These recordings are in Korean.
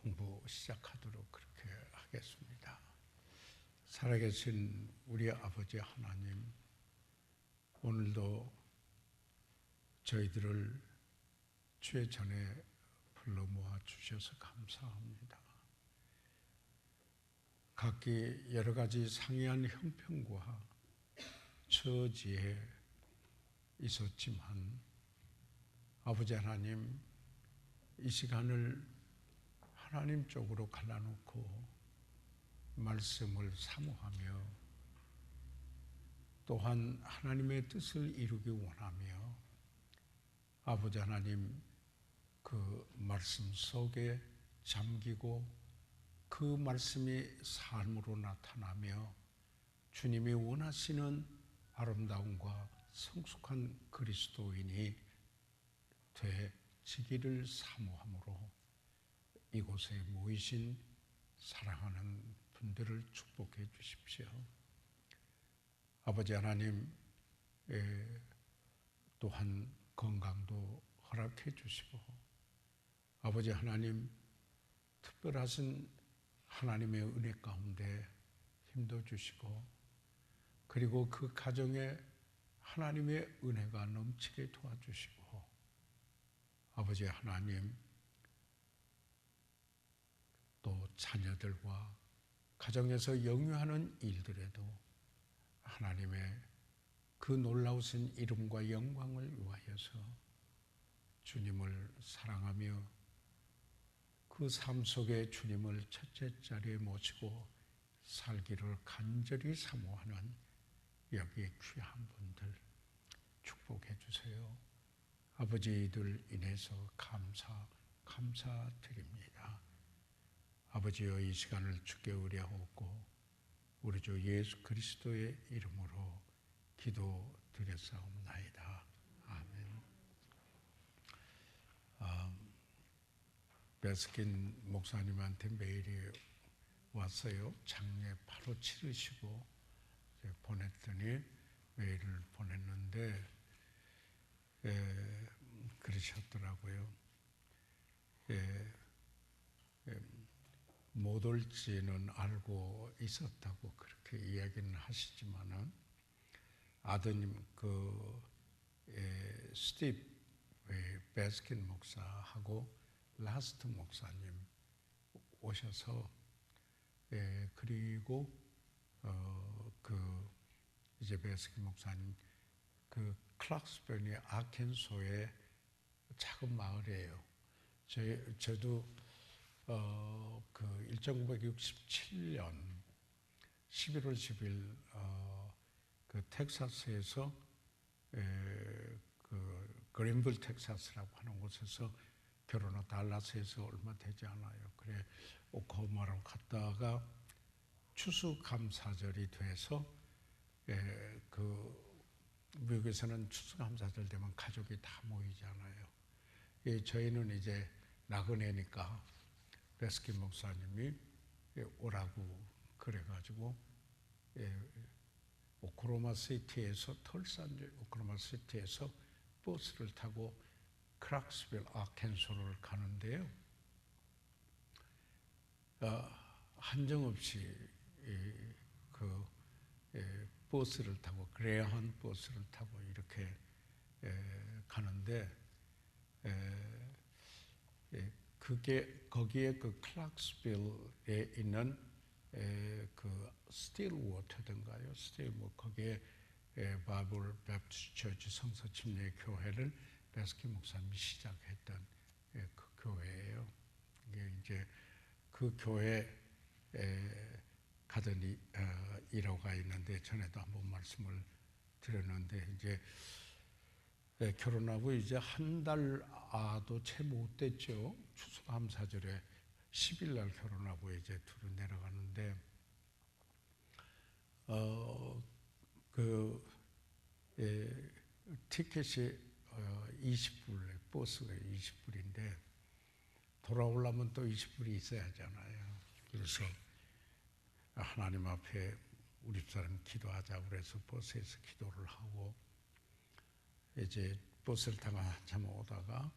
공부 시작하도록 그렇게 하겠습니다. 살아계신 우리 아버지 하나님, 오늘도 저희들을 주의 전에 불러 모아 주셔서 감사합니다. 각기 여러 가지 상이한 형편과 처지에 있었지만 아버지 하나님, 이 시간을 하나님 쪽으로 갈라놓고 말씀을 사모하며 또한 하나님의 뜻을 이루기 원하며 아버지 하나님, 그 말씀 속에 잠기고 그 말씀이 삶으로 나타나며 주님이 원하시는 아름다움과 성숙한 그리스도인이 되지기를 사모함으로 이곳에 모이신 사랑하는 분들을 축복해 주십시오. 아버지 하나님, 또한 건강도 허락해 주시고 아버지 하나님, 특별하신 하나님의 은혜 가운데 힘도 주시고 그리고 그 가정에 하나님의 은혜가 넘치게 도와주시고 아버지 하나님, 또 자녀들과 가정에서 영유하는 일들에도 하나님의 그 놀라우신 이름과 영광을 위하여서 주님을 사랑하며 그 삶 속에 주님을 첫째 자리에 모시고 살기를 간절히 사모하는 여기 귀한 분들 축복해 주세요. 아버지들 인해서 감사드립니다. 아버지여, 이 시간을 주께 의뢰하옵고 우리 주 예수 그리스도의 이름으로 기도드렸사옵나이다. 아멘. 베스킨 목사님한테 메일이 왔어요. 장례 바로 치르시고 보냈더니 메일을 보냈는데 그러셨더라고요. 못 올지는 알고 있었다고 그렇게 이야기는 하시지만은 아드님 스티브 베스킨 목사하고 라스트 목사님 오셔서 그리고 이제 베스킨 목사님 클락스버니 아켄소의 작은 마을이에요. 저도 1967년 11월 10일 텍사스에서 그린빌 텍사스라고 하는 곳에서 결혼한 달라스에서 얼마 되지 않아요. 그래 오클라호마로 갔다가 추수감사절이 돼서 미국에서는 추수감사절 되면 가족이 다 모이잖아요. 저희는 이제 나그네니까 베스킨 목사님이 오라고 그래가지고 오클라호마 시티에서 오클라호마 시티에서 버스를 타고 크락스빌 아켄소를 가는데요. 한정없이 버스를 타고 그레이하운드 버스를 타고 이렇게 가는데 거기에 클락스빌에 있는 스틸워터든가요. 거기에 바이블 배프티스트 처치 성서 침례 교회를 베스킨 목사님이 시작했던 그 교회예요. 이제 그 교회에 가던 일화가 있는데 전에도 한번 말씀을 드렸는데 이제 결혼하고 이제 한 달도 채 못 됐죠. 추수감사절에 10일 날 결혼하고 이제 둘이 내려가는데 티켓이 20불, 버스가 20불인데 돌아오려면 또 20불이 있어야 하잖아요. 그래서 하나님 앞에 우리 집사람 기도하자고 그래서 버스에서 기도를 하고 이제 버스를 타고 한참 오다가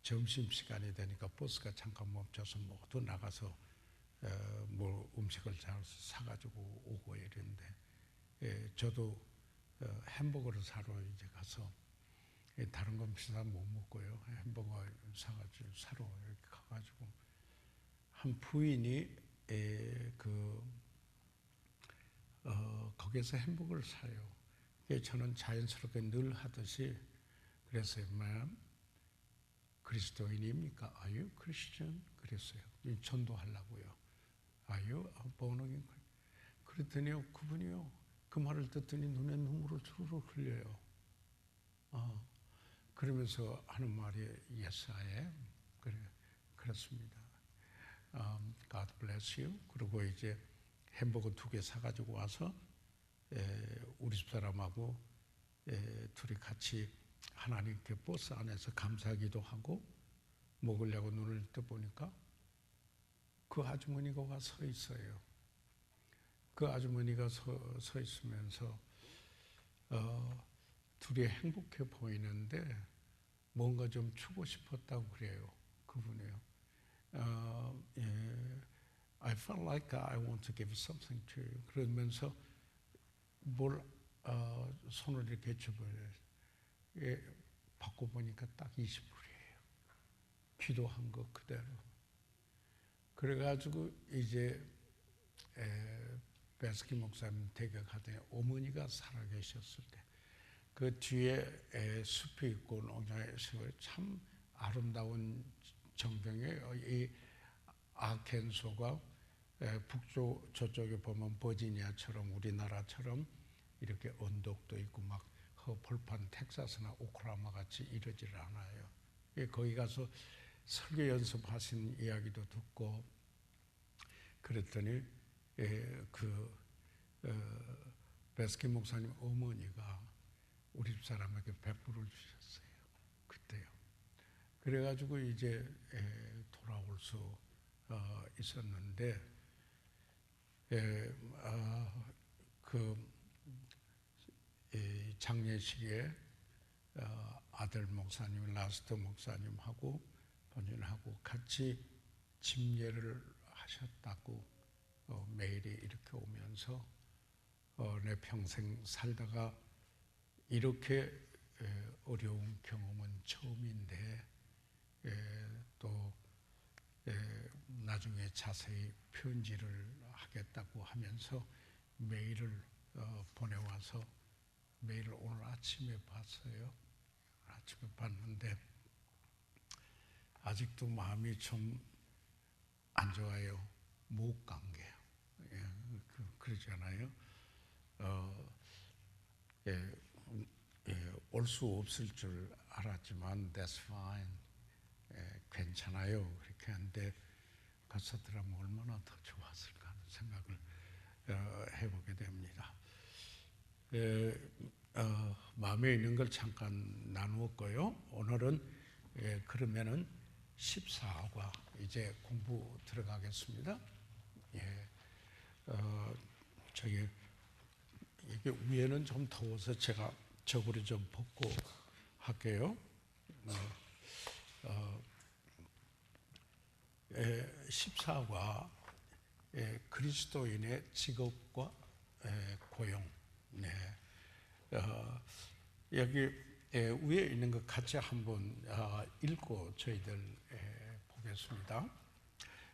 점심시간이 되니까 버스가 잠깐 멈춰서 모두 나가서 뭐 음식을 사가지고 오고 이랬는데, 저도 햄버거를 사러 이제 가서, 다른 건 비싸 못 먹고요. 햄버거 사가지고 사러 이렇게 가가지고 한 부인이 거기에서 햄버거를 사요. 저는 자연스럽게 늘 하듯이 그랬어요. Ma'am, 그리스도인입니까? Are you Christian? 그랬어요. 전도하려고요. Are you born again? 그랬더니요, 그분이요, 그 말을 듣더니 눈에 눈물을 주르륵 흘려요. 그러면서 하는 말이 Yes, I am. 그렇습니다. God bless you. 그리고 이제 햄버거 2개 사가지고 와서 우리 집 사람하고 둘이 같이 하나님께 버스 안에서 감사하기도 하고 먹으려고 눈을 떠보니까 그 아주머니가 와 서 있어요. 그 아주머니가 서 있으면서 둘이 행복해 보이는데 뭔가 좀 주고 싶었다고 그래요. 그분이요. I felt like I want to give something to you. 그러면서 뭘 손을 이렇게 줘버려요. 받고 보니까 딱 20불이에요. 기도한 것 그대로. 그래가지고 이제 베스키 목사님 댁에 가더니 어머니가 살아계셨을 때 그 뒤에 숲이 있고 농장에 참 아름다운 정경이에요. 이 아켄소가 북쪽 저쪽에 보면 버지니아처럼 우리나라처럼 이렇게 언덕도 있고 막 벌판 텍사스나 오클라호마 같이 이러질 않아요. 거기 가서 설교 연습하신 이야기도 듣고 그랬더니 베스키 목사님 어머니가 우리 집 사람에게 100불을 주셨어요. 그때요. 그래가지고 이제 돌아올 수 있었는데 장례식에 아들 목사님, 라스트 목사님하고 본인하고 같이 집례를 하셨다고 메일이 이렇게 오면서 내 평생 살다가 이렇게 어려운 경험은 처음인데 또 나중에 자세히 편지를 하겠다고 하면서 메일을 보내와서 메일을 오늘 아침에 봤어요. 아침에 봤는데 아직도 마음이 좀 안 좋아요. 목 관계. 그러잖아요. 올 수 없을 줄 알았지만 that's fine. 괜찮아요. 그렇게 하는데 갔었더라면 얼마나 더 좋았을까 하는 생각을 해보게 됩니다. 마음에 있는 걸 잠깐 나누었고요. 오늘은 그러면은 14과 이제 공부 들어가겠습니다. 저기 이게 위에는 좀 더워서 제가 저고리 좀 벗고 할게요. 14과 그리스도인의 직업과 고용. 여기 위에 있는 것 같이 한번 읽고 저희들 보겠습니다.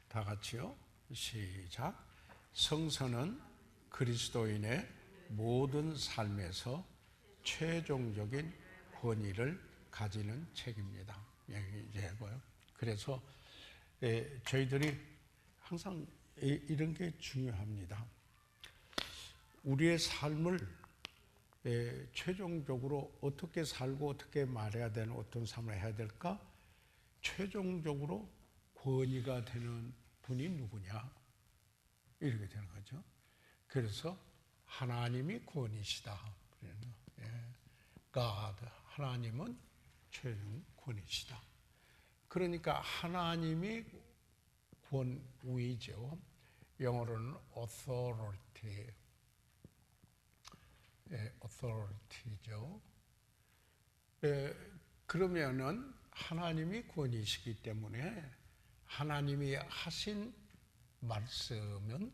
다 같이요. 시작. 성서는 그리스도인의 모든 삶에서 최종적인 권위를 가지는 책입니다. 여기 이제 해봐요. 그래서 저희들이 항상 이런 게 중요합니다. 우리의 삶을 최종적으로 어떻게 살고 어떻게 말해야 되는 어떤 삶을 해야 될까? 최종적으로 권위가 되는 분이 누구냐? 이렇게 되는 거죠. 그래서 하나님이 권위시다. God, 하나님은 최종 권위시다. 그러니까 하나님이 권위죠. 영어로는 authority. authority죠. 그러면은 하나님이 구원이시기 때문에 하나님이 하신 말씀은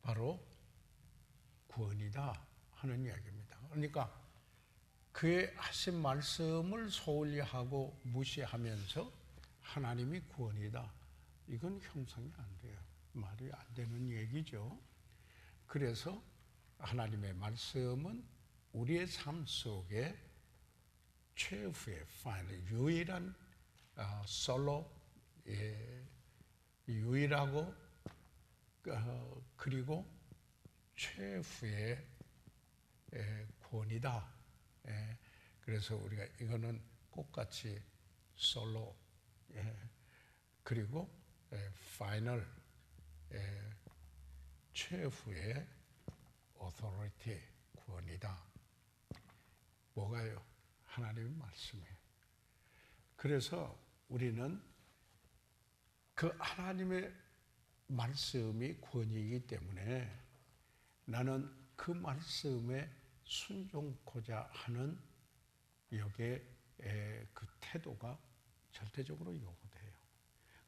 바로 구원이다 하는 이야기입니다. 그러니까 그의 하신 말씀을 소홀히 하고 무시하면서 하나님이 구원이다. 이건 형성이 안 돼요. 말이 안 되는 얘기죠. 그래서 하나님의 말씀은 우리의 삶 속에 최후의 유일한 솔로, 유일하고 그리고 최후의 구원이다. 그래서 우리가 이거는 똑같이 솔로, 그리고 파이널, 최후의 authority, 구원이다. 뭐가요? 하나님의 말씀이에요. 그래서 우리는 그 하나님의 말씀이 구원이기 때문에 나는 그 말씀에 순종코자 하는 여기에 그 태도가 절대적으로 요구돼요.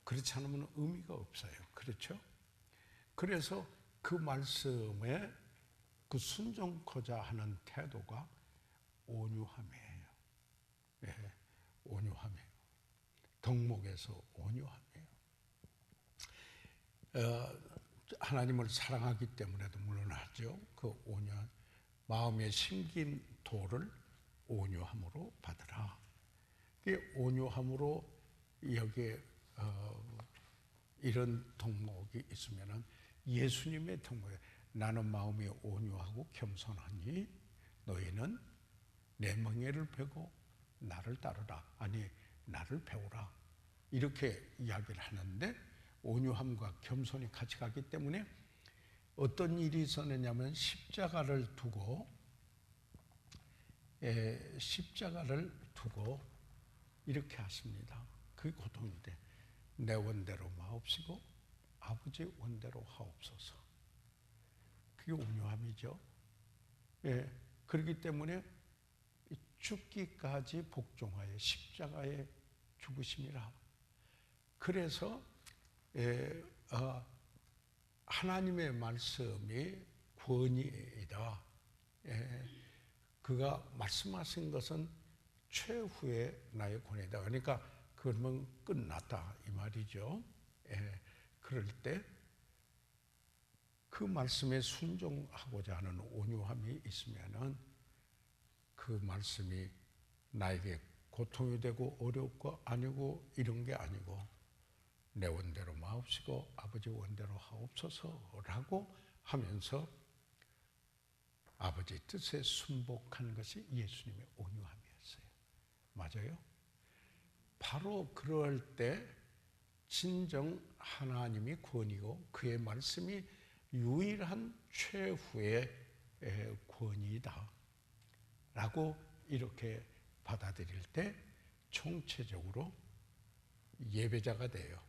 그렇지 않으면 의미가 없어요. 그렇죠? 그래서 그 말씀에 그 순종코자 하는 태도가 온유함이에요. 온유함이에요. 덕목에서 온유함이에요. 하나님을 사랑하기 때문에도 물론 하죠. 그 온유한 마음에 심긴 도를 온유함으로 받으라. 이 온유함으로 여기에 이런 덕목이 있으면은 예수님의 덕목에 나는 마음이 온유하고 겸손하니 너희는 내 멍에를 베고 나를 따르라. 아니 나를 배우라. 이렇게 이야기를 하는데 온유함과 겸손이 같이 가기 때문에 어떤 일이 있었느냐면 십자가를 두고 이렇게 하십니다. 그게 고통인데 내 원대로 마옵시고 아버지 원대로 하옵소서. 그게 온유함이죠. 그렇기 때문에 죽기까지 복종하여 십자가에 죽으심이라. 그래서 하나님의 말씀이 구원이다. 그가 말씀하신 것은 최후의 나의 구원이다. 그러니까 그러면 끝났다 이 말이죠. 그럴 때 그 말씀에 순종하고자 하는 온유함이 있으면은 그 말씀이 나에게 고통이 되고 어렵고 아니고 이런 게 아니고 내 원대로 마옵시고 아버지 원대로 하옵소서라고 하면서 아버지 뜻에 순복한 것이 예수님의 온유함이었어요. 맞아요? 바로 그럴 때 진정 하나님이 구원이고 그의 말씀이 유일한 최후의 구원이다 라고 이렇게 받아들일 때 총체적으로 예배자가 돼요.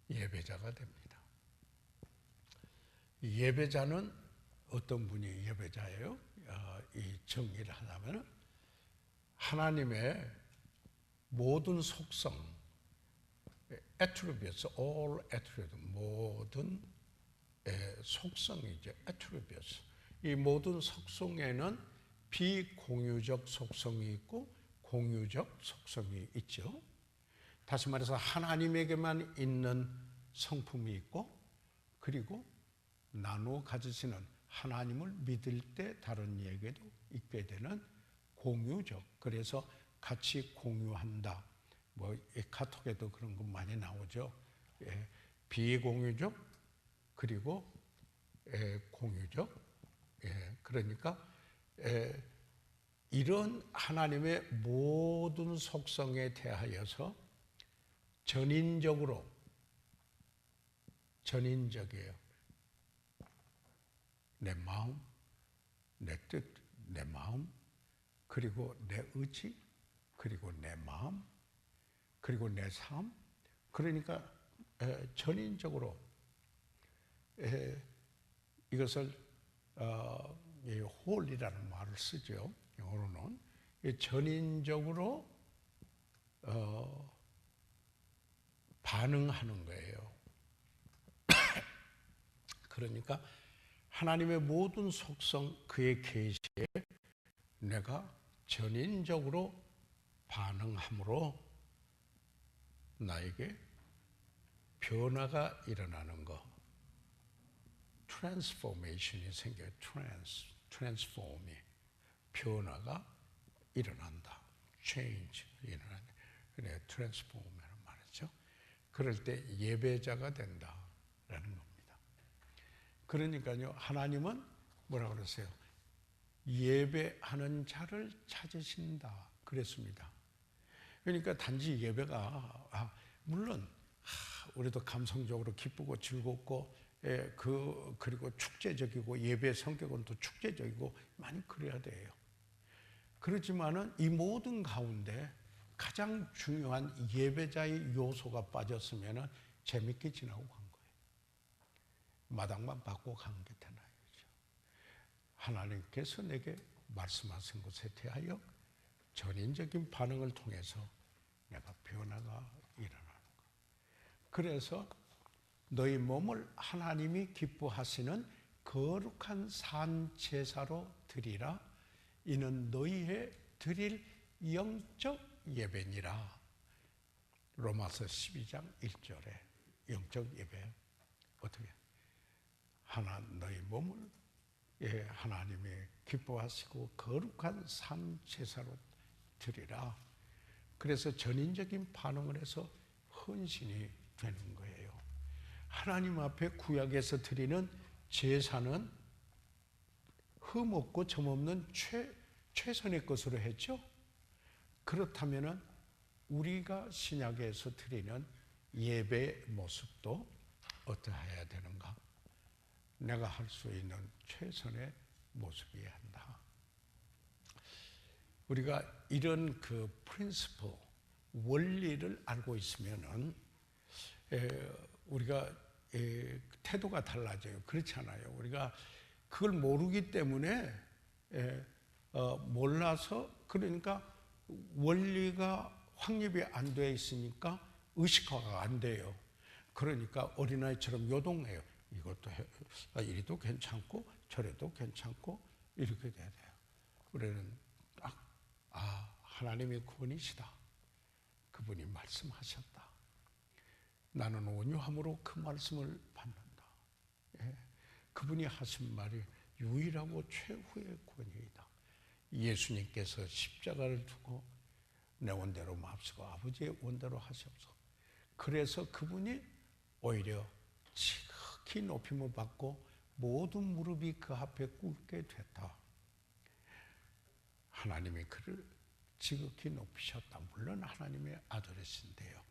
예배자가 됩니다. 예배자는 어떤 분이 예배자예요? 이 정리를 하자면 하나님의 모든 속성, attributes, all attributes, 모든 속성이죠. attributes. 이 모든 속성에는 비공유적 속성이 있고 공유적 속성이 있죠. 다시 말해서 하나님에게만 있는 성품이 있고 그리고 나누어 가지시는 하나님을 믿을 때 다른 이에게도 있게 되는 공유적. 그래서 같이 공유한다. 뭐 카톡에도 그런 거 많이 나오죠. 비공유적 그리고 공유적. 그러니까 이런 하나님의 모든 속성에 대하여서 전인적이에요. 내 마음, 내 뜻, 내 마음, 그리고 내 의지, 그리고 내 마음, 그리고 내 삶. 그러니까 전인적으로 이것을 whole이라는 말을 쓰죠. 영어로는 전인적으로 반응하는 거예요. 그러니까 하나님의 모든 속성, 그의 계시에 내가 전인적으로 반응함으로 나에게 변화가 일어나는 거, 트랜스포메이션이 생겨요. 트랜스폼이, 변화가 일어난다. change, 일어난다. 그래, 트랜스폼이라는 말이죠. 그럴 때 예배자가 된다라는 겁니다. 그러니까요, 하나님은 뭐라고 그러세요? 예배하는 자를 찾으신다 그랬습니다. 그러니까 단지 예배가 물론 우리도 감성적으로 기쁘고 즐겁고 그리고 축제적이고 예배 성격은 또 축제적이고 많이 그래야 돼요. 그렇지만은 이 모든 가운데 가장 중요한 예배자의 요소가 빠졌으면은 재밌게 지나고 간 거예요. 마당만 받고 간 게 되나요? 하나님께서 내게 말씀하신 것에 대하여 전인적인 반응을 통해서 내가 변화가 일어나는 것. 그래서 너희 몸을 하나님이 기뻐하시는 거룩한 산 제사로 드리라. 이는 너희의 드릴 영적 예배니라. 로마서 12장 1절에 영적 예배 어떻게? 너희 몸을 하나님이 기뻐하시고 거룩한 산 제사로 드리라. 그래서 전인적인 반응을 해서 헌신이 되는 거예요. 하나님 앞에 구약에서 드리는 제사는 흠없고 점없는 최선의 것으로 했죠. 그렇다면 우리가 신약에서 드리는 예배의 모습도 어떠해야 되는가? 내가 할 수 있는 최선의 모습이어야 한다. 우리가 이런 그 프린시플, 원리를 알고 있으면은 우리가 태도가 달라져요. 그렇지 않아요. 우리가 그걸 모르기 때문에 몰라서, 그러니까 원리가 확립이 안 돼 있으니까 의식화가 안 돼요. 그러니까 어린아이처럼 요동해요. 이것도 이리도 괜찮고 저래도 괜찮고 이렇게 돼야 돼요. 우리는 딱 하나님의 구원이시다. 그분이 말씀하셨다. 나는 온유함으로 그 말씀을 받는다. 그분이 하신 말이 유일하고 최후의 권위이다. 예수님께서 십자가를 두고 내 원대로 마옵시고 아버지의 원대로 하시옵소서. 그래서 그분이 오히려 지극히 높임을 받고 모든 무릎이 그 앞에 꿇게 됐다. 하나님이 그를 지극히 높이셨다. 물론 하나님의 아들이신데요.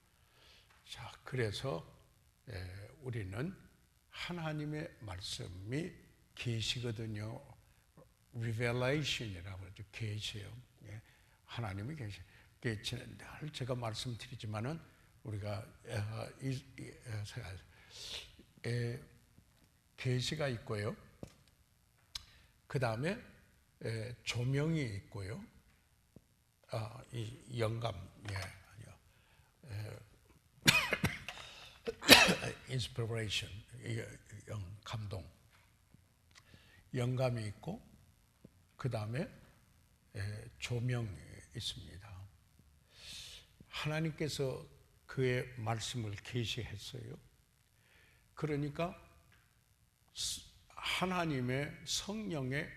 자, 그래서 우리는 하나님의 말씀이 계시거든요. Revelation이라고 하죠. 계시예요. 하나님의 계시. 늘 제가 말씀드리지만은 우리가 계시가 있고요. 그 다음에 조명이 있고요. 이 영감, inspiration, 감동. 영감이 있고, 그 다음에 조명이 있습니다. 하나님께서 그의 말씀을 계시했어요. 그러니까 하나님의 성령의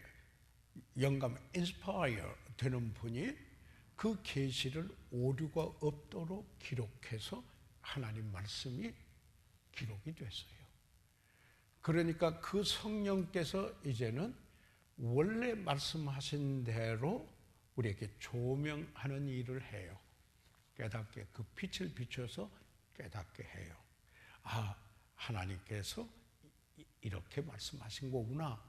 영감, 인스파이어 되는 분이 그 계시를 오류가 없도록 기록해서 하나님 말씀이 기록이 됐어요. 그러니까 그 성령께서 이제는 원래 말씀하신 대로 우리에게 조명하는 일을 해요. 깨닫게, 그 빛을 비춰서 깨닫게 해요. 하나님께서 이렇게 말씀하신 거구나.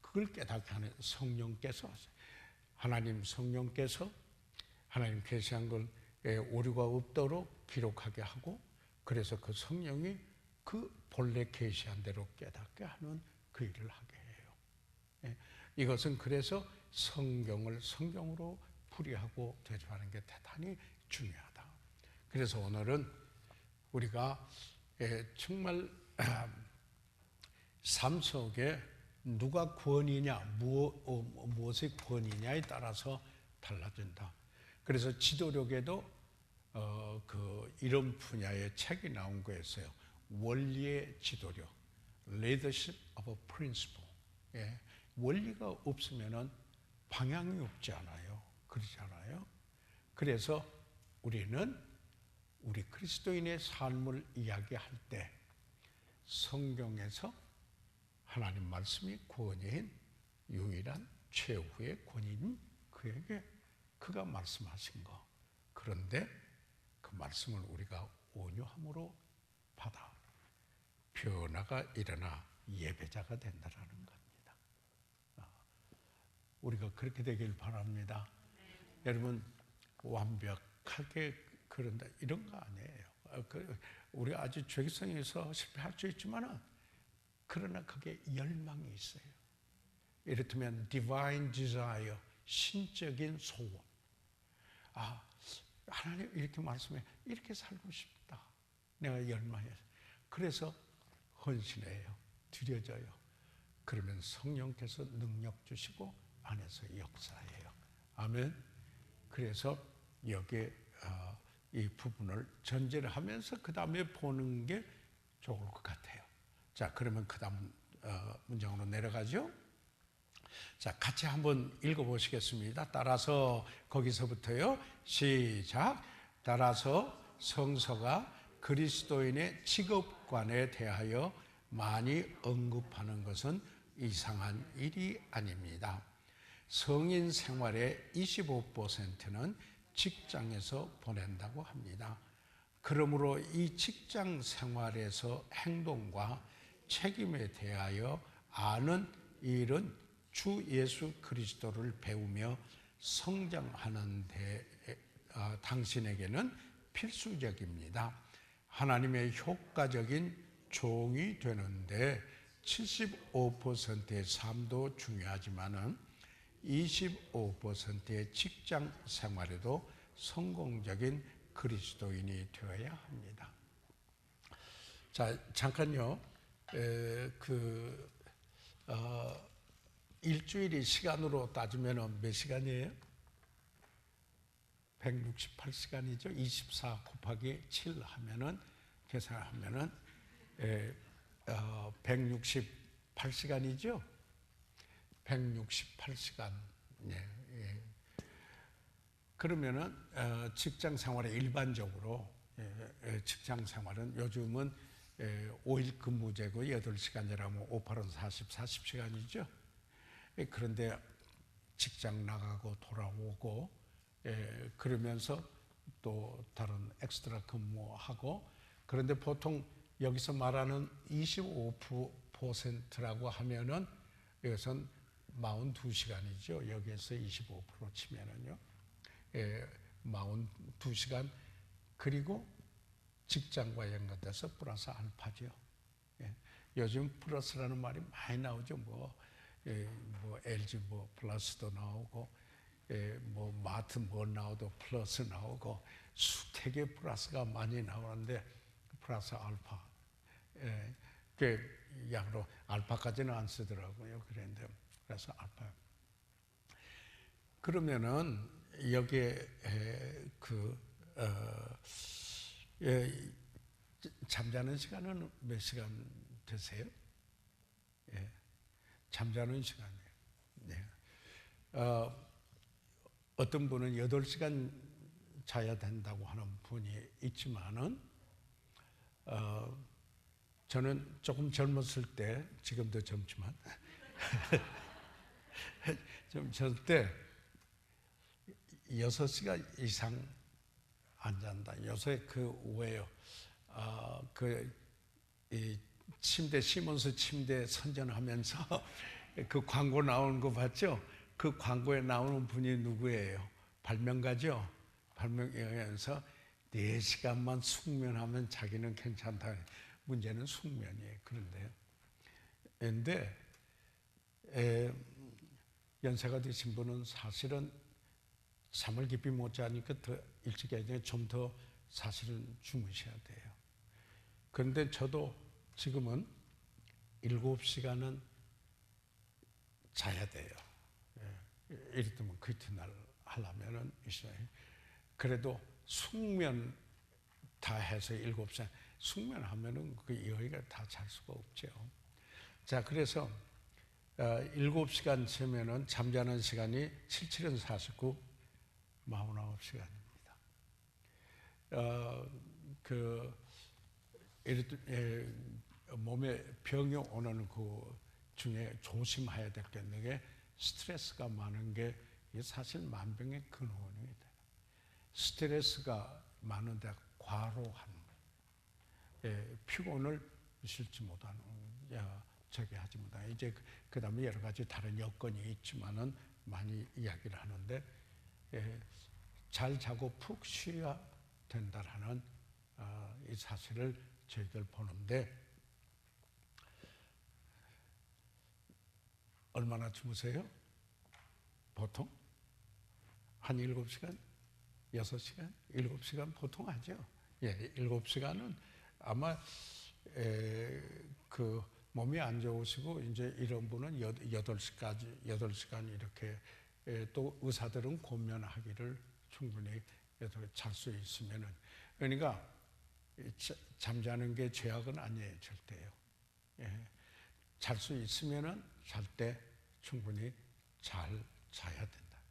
그걸 깨닫게 하는 성령께서 하세요. 하나님 성령께서 하나님 계시한 걸 오류가 없도록 기록하게 하고, 그래서 그 성령이 그 본래 계시한 대로 깨닫게 하는 그 일을 하게 해요. 이것은 그래서 성경을 성경으로 풀이하고 대조하는 게 대단히 중요하다. 그래서 오늘은 우리가 정말 삶 속에 누가 구원이냐, 무엇의 구원이냐에 따라서 달라진다. 그래서 지도력에도 이런 분야의 책이 나온 거였어요. 원리의 지도력, Leadership of Principle. 원리가 없으면은 방향이 없지 않아요. 그렇지 않아요? 그래서 우리는 우리 그리스도인의 삶을 이야기할 때 성경에서 하나님 말씀이 구원인 유일한 최후의 권위인 그에게 그가 말씀하신 거. 그런데 그 말씀을 우리가 온유함으로 받아 변화가 일어나 예배자가 된다라는 겁니다. 우리가 그렇게 되길 바랍니다. 여러분, 완벽하게 그런다 이런 거 아니에요. 우리가 아주 죄성에서 실패할 수 있지만 그러나 그게 열망이 있어요. 이를테면 divine desire, 신적인 소원. 하나님 이렇게 말씀해, 이렇게 살고 싶다. 내가 열망해서. 그래서 헌신해요. 드려져요. 그러면 성령께서 능력 주시고 안에서 역사해요. 아멘. 그래서 여기에 이 부분을 전제를 하면서 그 다음에 보는 게 좋을 것 같아요. 자, 그러면 그 다음 문장으로 내려가죠. 자, 같이 한번 읽어보시겠습니다. 따라서 거기서부터요. 시작. 따라서 성서가 그리스도인의 직업관에 대하여 많이 언급하는 것은 이상한 일이 아닙니다. 성인 생활의 25%는 직장에서 보낸다고 합니다. 그러므로 이 직장 생활에서 행동과 책임에 대하여 아는 일은 주 예수 그리스도를 배우며 성장하는 당신에게는 필수적입니다. 하나님의 효과적인 종이 되는데 75%의 삶도 중요하지만은 25%의 직장 생활에도 성공적인 그리스도인이 되어야 합니다. 자, 잠깐요. 일주일이 시간으로 따지면 몇 시간이에요? 168시간이죠. 24 곱하기 7 하면은 계산하면은 168시간이죠. 168시간. 예. 그러면은 직장 생활에 일반적으로 직장 생활은 요즘은 5일 근무제고 8시간 일하면 5, 8은 40시간이죠. 그런데 직장 나가고 돌아오고 그러면서 또 다른 엑스트라 근무하고, 그런데 보통 여기서 말하는 25%라고 하면은 이것은 42시간이죠. 여기에서 25% 치면은요. 42시간 그리고 직장과 연관돼서 플러스 알파죠. 요즘 플러스라는 말이 많이 나오죠. 뭐 LG 뭐 플러스도 나오고, 뭐 마트 뭐 나오도 플러스 나오고, 수택의 플러스가 많이 나오는데 플러스 알파. 그 양으로 알파까지는 안 쓰더라고요. 그런데 그래서 알파. 그러면은 여기에 잠자는 시간은 몇 시간 되세요? 잠자는 시간이에요. 네. 어떤 분은 8시간 자야 된다고 하는 분이 있지만은, 저는 조금 젊었을 때, 지금도 젊지만, 좀 젊을 때 6시간 이상 안 잔다. 요새 그 왜요? 이 침대, 시몬스 침대 선전하면서 그 광고 나오는 거 봤죠? 그 광고에 나오는 분이 누구예요? 발명가죠? 발명하면서 4시간만 숙면하면 자기는 괜찮다. 문제는 숙면이에요. 그런데 연세가 드신 분은 사실은 잠을 깊이 못 자니까 더 일찍 해야 되니까 좀 더 사실은 주무셔야 돼요. 그런데 저도 지금은 7시간은 자야 돼요. 이랬더니 그이튿날 하려면은 있어요. 그래도 숙면 다 해서 7시간, 숙면하면은 그 여기가 다 잘 수가 없죠. 자, 그래서 7시간 자면은 잠자는 시간이 77은 49, 49시간입니다. 몸에 병이 오는 그 중에 조심해야 될 게 있는 게 스트레스가 많은 게 사실 만병의 근원입니다. 스트레스가 많은데 과로한 피곤을 실지 못하는 저기 하지 못하는 이제 그 다음에 여러 가지 다른 여건이 있지만은 많이 이야기를 하는데 잘 자고 푹 쉬어야 된다라는 이 사실을 저희들 보는데 얼마나 주무세요? 보통? 한 7시간? 6시간? 7시간 보통 하죠. 7시간은 아마 그 몸이 안 좋으시고 이제 이런 분은 8시간 이렇게 또 의사들은 권면하기를 충분히 잘 수 있으면은 그러니까 잠자는 게 죄악은 아니에요, 절대요. 잘 수 있으면은 잘 때 충분히 잘 자야 된다.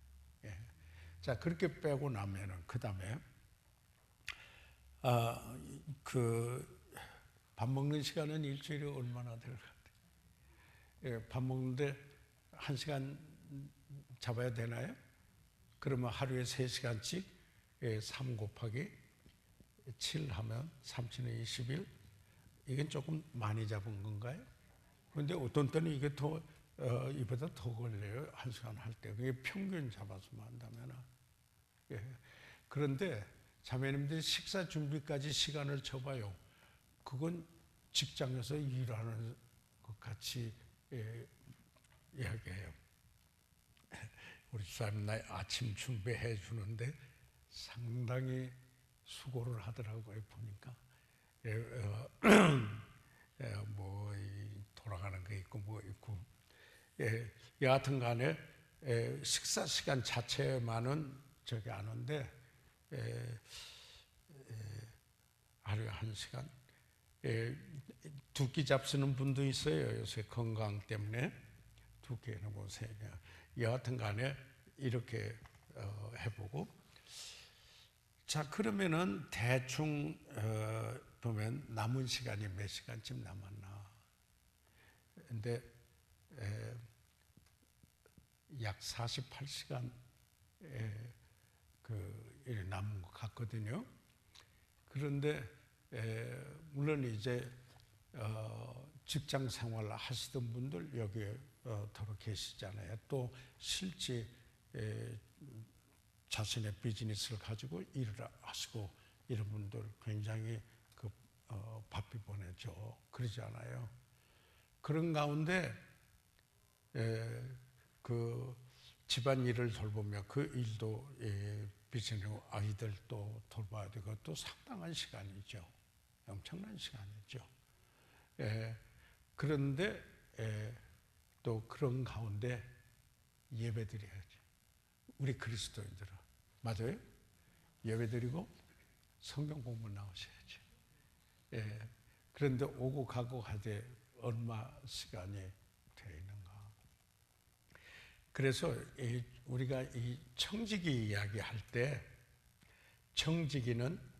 자, 그렇게 빼고 나면은 그 다음에 그 밥 먹는 시간은 일주일에 얼마나 될 것 같아요? 밥 먹는데 1시간 잡아야 되나요? 그러면 하루에 3시간씩 3 곱하기 7 하면 3×7은 21. 이건 조금 많이 잡은 건가요? 그런데 어떤 때는 이게 더 이보다 더 걸려요. 1시간 할 때. 그게 평균 잡아서만 한다면. 그런데 자매님들이 식사 준비까지 시간을 쳐봐요. 그건 직장에서 일하는 것 같이 이야기해요. 우리 집사님 나 아침 준비해 주는데 상당히 수고를 하더라고요. 보니까 뭐 돌아가는 거 있고 뭐 있고 여하튼 간에 식사 시간 자체만은 저기 안 하는데 하루에 1시간 두 끼 잡수는 분도 있어요. 요새 건강 때문에 2끼는 뭐 3개. 여하튼 간에 이렇게 해보고 자 그러면은 대충 보면 남은 시간이 몇 시간쯤 남았나. 근데 약 48시간 남은 것 같거든요. 그런데 물론 이제 직장 생활 하시던 분들 여기에 더러 계시잖아요. 또 실제 자신의 비즈니스를 가지고 일을 하시고 이런 분들 굉장히 바삐 보내죠. 그러지 않아요. 그런 가운데 그 집안 일을 돌보며 그 일도 비즈니스 아이들도 돌봐야 되고 또 상당한 시간이죠. 엄청난 시간이죠. 그런데 또 그런 가운데 예배드려야죠. 우리 그리스도인들은 맞아요? 예배드리고 성경 공부 나오셔야죠. 그런데 오고 가고 하되 얼마 시간이 되어 있는가? 그래서 우리가 이 청지기 이야기할 때 청지기는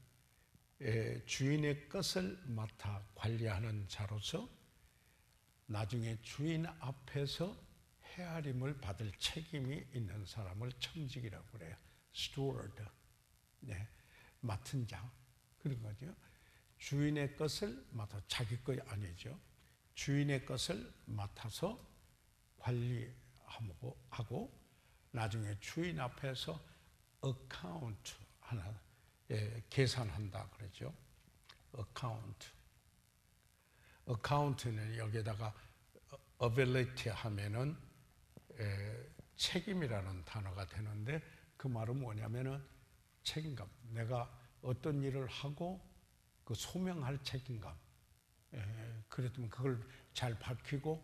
주인의 것을 맡아 관리하는 자로서 나중에 주인 앞에서 헤아림을 받을 책임이 있는 사람을 청지기라고 그래요. 스튜어드, 맡은 자 그런 거죠. 주인의 것을 맡아 자기 것 아니죠. 주인의 것을 맡아서 관리하고 나중에 주인 앞에서 어카운트 하나 계산한다 그러죠. 어카운트는 여기에다가 ability 하면은 책임이라는 단어가 되는데 그 그 말은 뭐냐면은 책임감. 내가 어떤 일을 하고 그 소명할 책임감. 그랬으면 그걸 잘 밝히고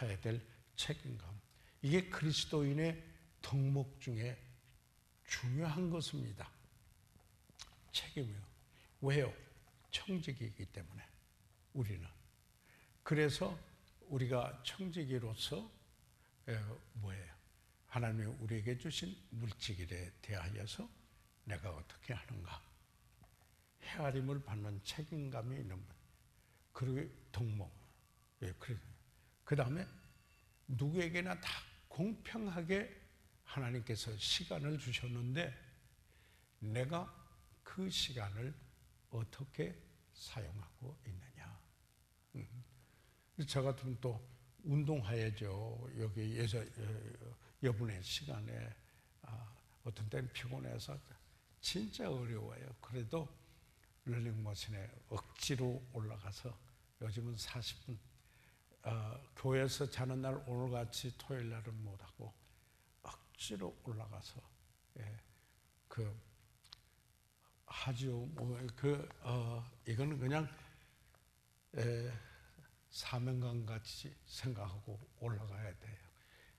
해야 될 책임감. 이게 그리스도인의 덕목 중에 중요한 것입니다. 책임이요. 왜요? 청지기이기 때문에 우리는. 그래서 우리가 청지기로서 뭐예요? 하나님이 우리에게 주신 물질에 대하여서 내가 어떻게 하는가? 헤아림을 받는 책임감이 있는 분. 그리고 덕목. 그 다음에 누구에게나 다 공평하게 하나님께서 시간을 주셨는데 내가 그 시간을 어떻게 사용하고 있느냐. 저 같으면 또 운동해야죠. 여기 여분의 시간에 어떤 때는 피곤해서 진짜 어려워요. 그래도 런닝머신에 억지로 올라가서 요즘은 40분 교회에서 자는 날 오늘같이 토요일 날은 못하고 억지로 올라가서 하죠. 이거는 그냥 사명감 같이 생각하고 올라가야 돼요.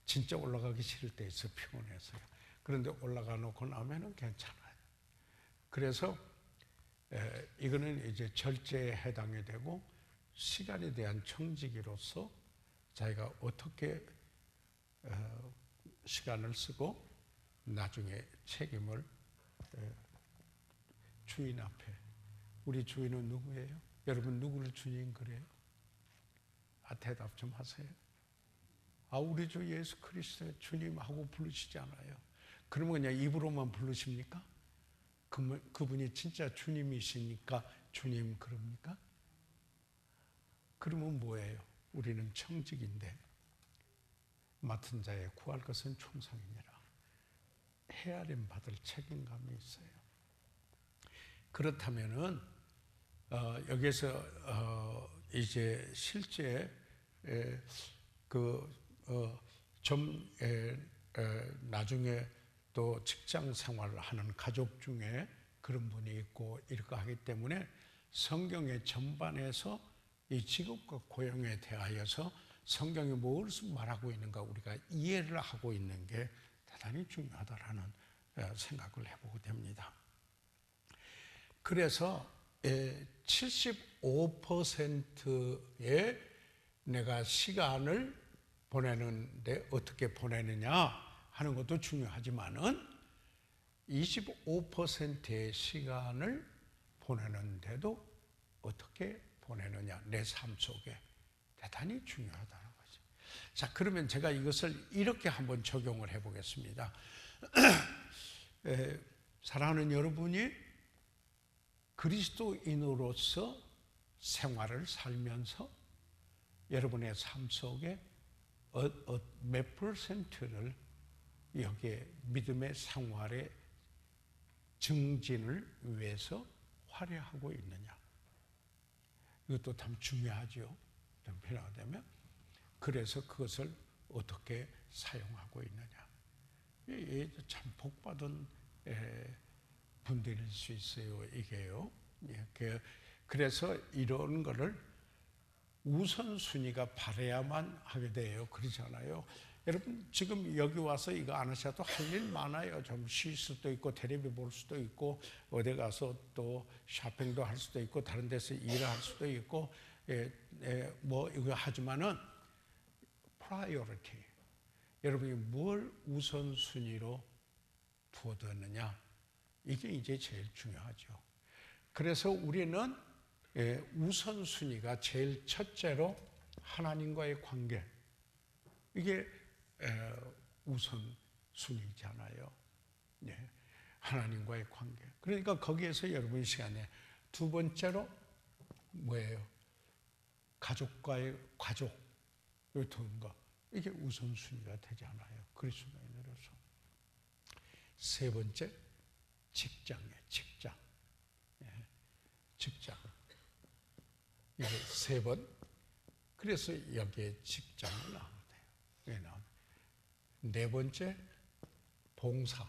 진짜 올라가기 싫을 때 있어, 피곤해서요. 그런데 올라가 놓고 나면은 괜찮아요. 그래서 이거는 이제 절제에 해당이 되고 시간에 대한 청지기로서 자기가 어떻게 시간을 쓰고 나중에 책임을 주인 앞에. 우리 주인은 누구예요? 여러분 누구를 주인 그래요? 대답 좀 하세요. 우리 주 예수 그리스도의 주님하고 부르시지 않아요. 그러면 그냥 입으로만 부르십니까? 그분이 진짜 주님이시니까 주님 그럽니까? 그러면 뭐예요? 우리는 청직인데 맡은 자에 구할 것은 충성이니라. 헤아림 받을 책임감이 있어요. 그렇다면은 여기서 이제 실제 나중에 또 직장 생활을 하는 가족 중에 그런 분이 있고 이렇게 하기 때문에 성경의 전반에서 이 직업과 고용에 대하여서 성경이 무엇을 말하고 있는가 우리가 이해를 하고 있는 게 대단히 중요하다라는 생각을 해보게 됩니다. 그래서 75%의 내가 시간을 보내는데 어떻게 보내느냐 하는 것도 중요하지만은 25%의 시간을 보내는데도 어떻게 보내느냐 내 삶 속에 대단히 중요하다는 거죠. 자, 그러면 제가 이것을 이렇게 한번 적용을 해보겠습니다. 사랑하는 여러분이 그리스도인으로서 생활을 살면서 여러분의 삶 속에 몇 %를 여기에 믿음의 생활의 증진을 위해서 활용하고 있느냐. 이것도 참 중요하죠. 좀 필요하다면. 그래서 그것을 어떻게 사용하고 있느냐. 참 복받은 분들일 수 있어요. 이게요. 그래서 이런 거를 우선순위가 바라야만 하게 돼요. 그러잖아요. 여러분 지금 여기 와서 이거 안 하셔도 할 일 많아요. 좀 쉴 수도 있고 텔레비 볼 수도 있고 어디 가서 또 쇼핑도 할 수도 있고 다른 데서 일을 할 수도 있고 뭐 이거 하지만은 priority 여러분이 뭘 우선순위로 두어뒀느냐 이게 이제 제일 중요하죠. 그래서 우리는 우선순위가 제일 첫째로 하나님과의 관계 이게 우선순위잖아요. 하나님과의 관계. 그러니까 거기에서 여러분 시간에 두 번째로 뭐예요? 가족과의 가족을 두는 거. 이게 우선순위가 되지 않아요. 그리스도인으로서. 세 번째, 직장이에요. 직장. 직장. 이게 세 번. 그래서 여기에 직장을 나오면 돼요. 네 번째, 봉사.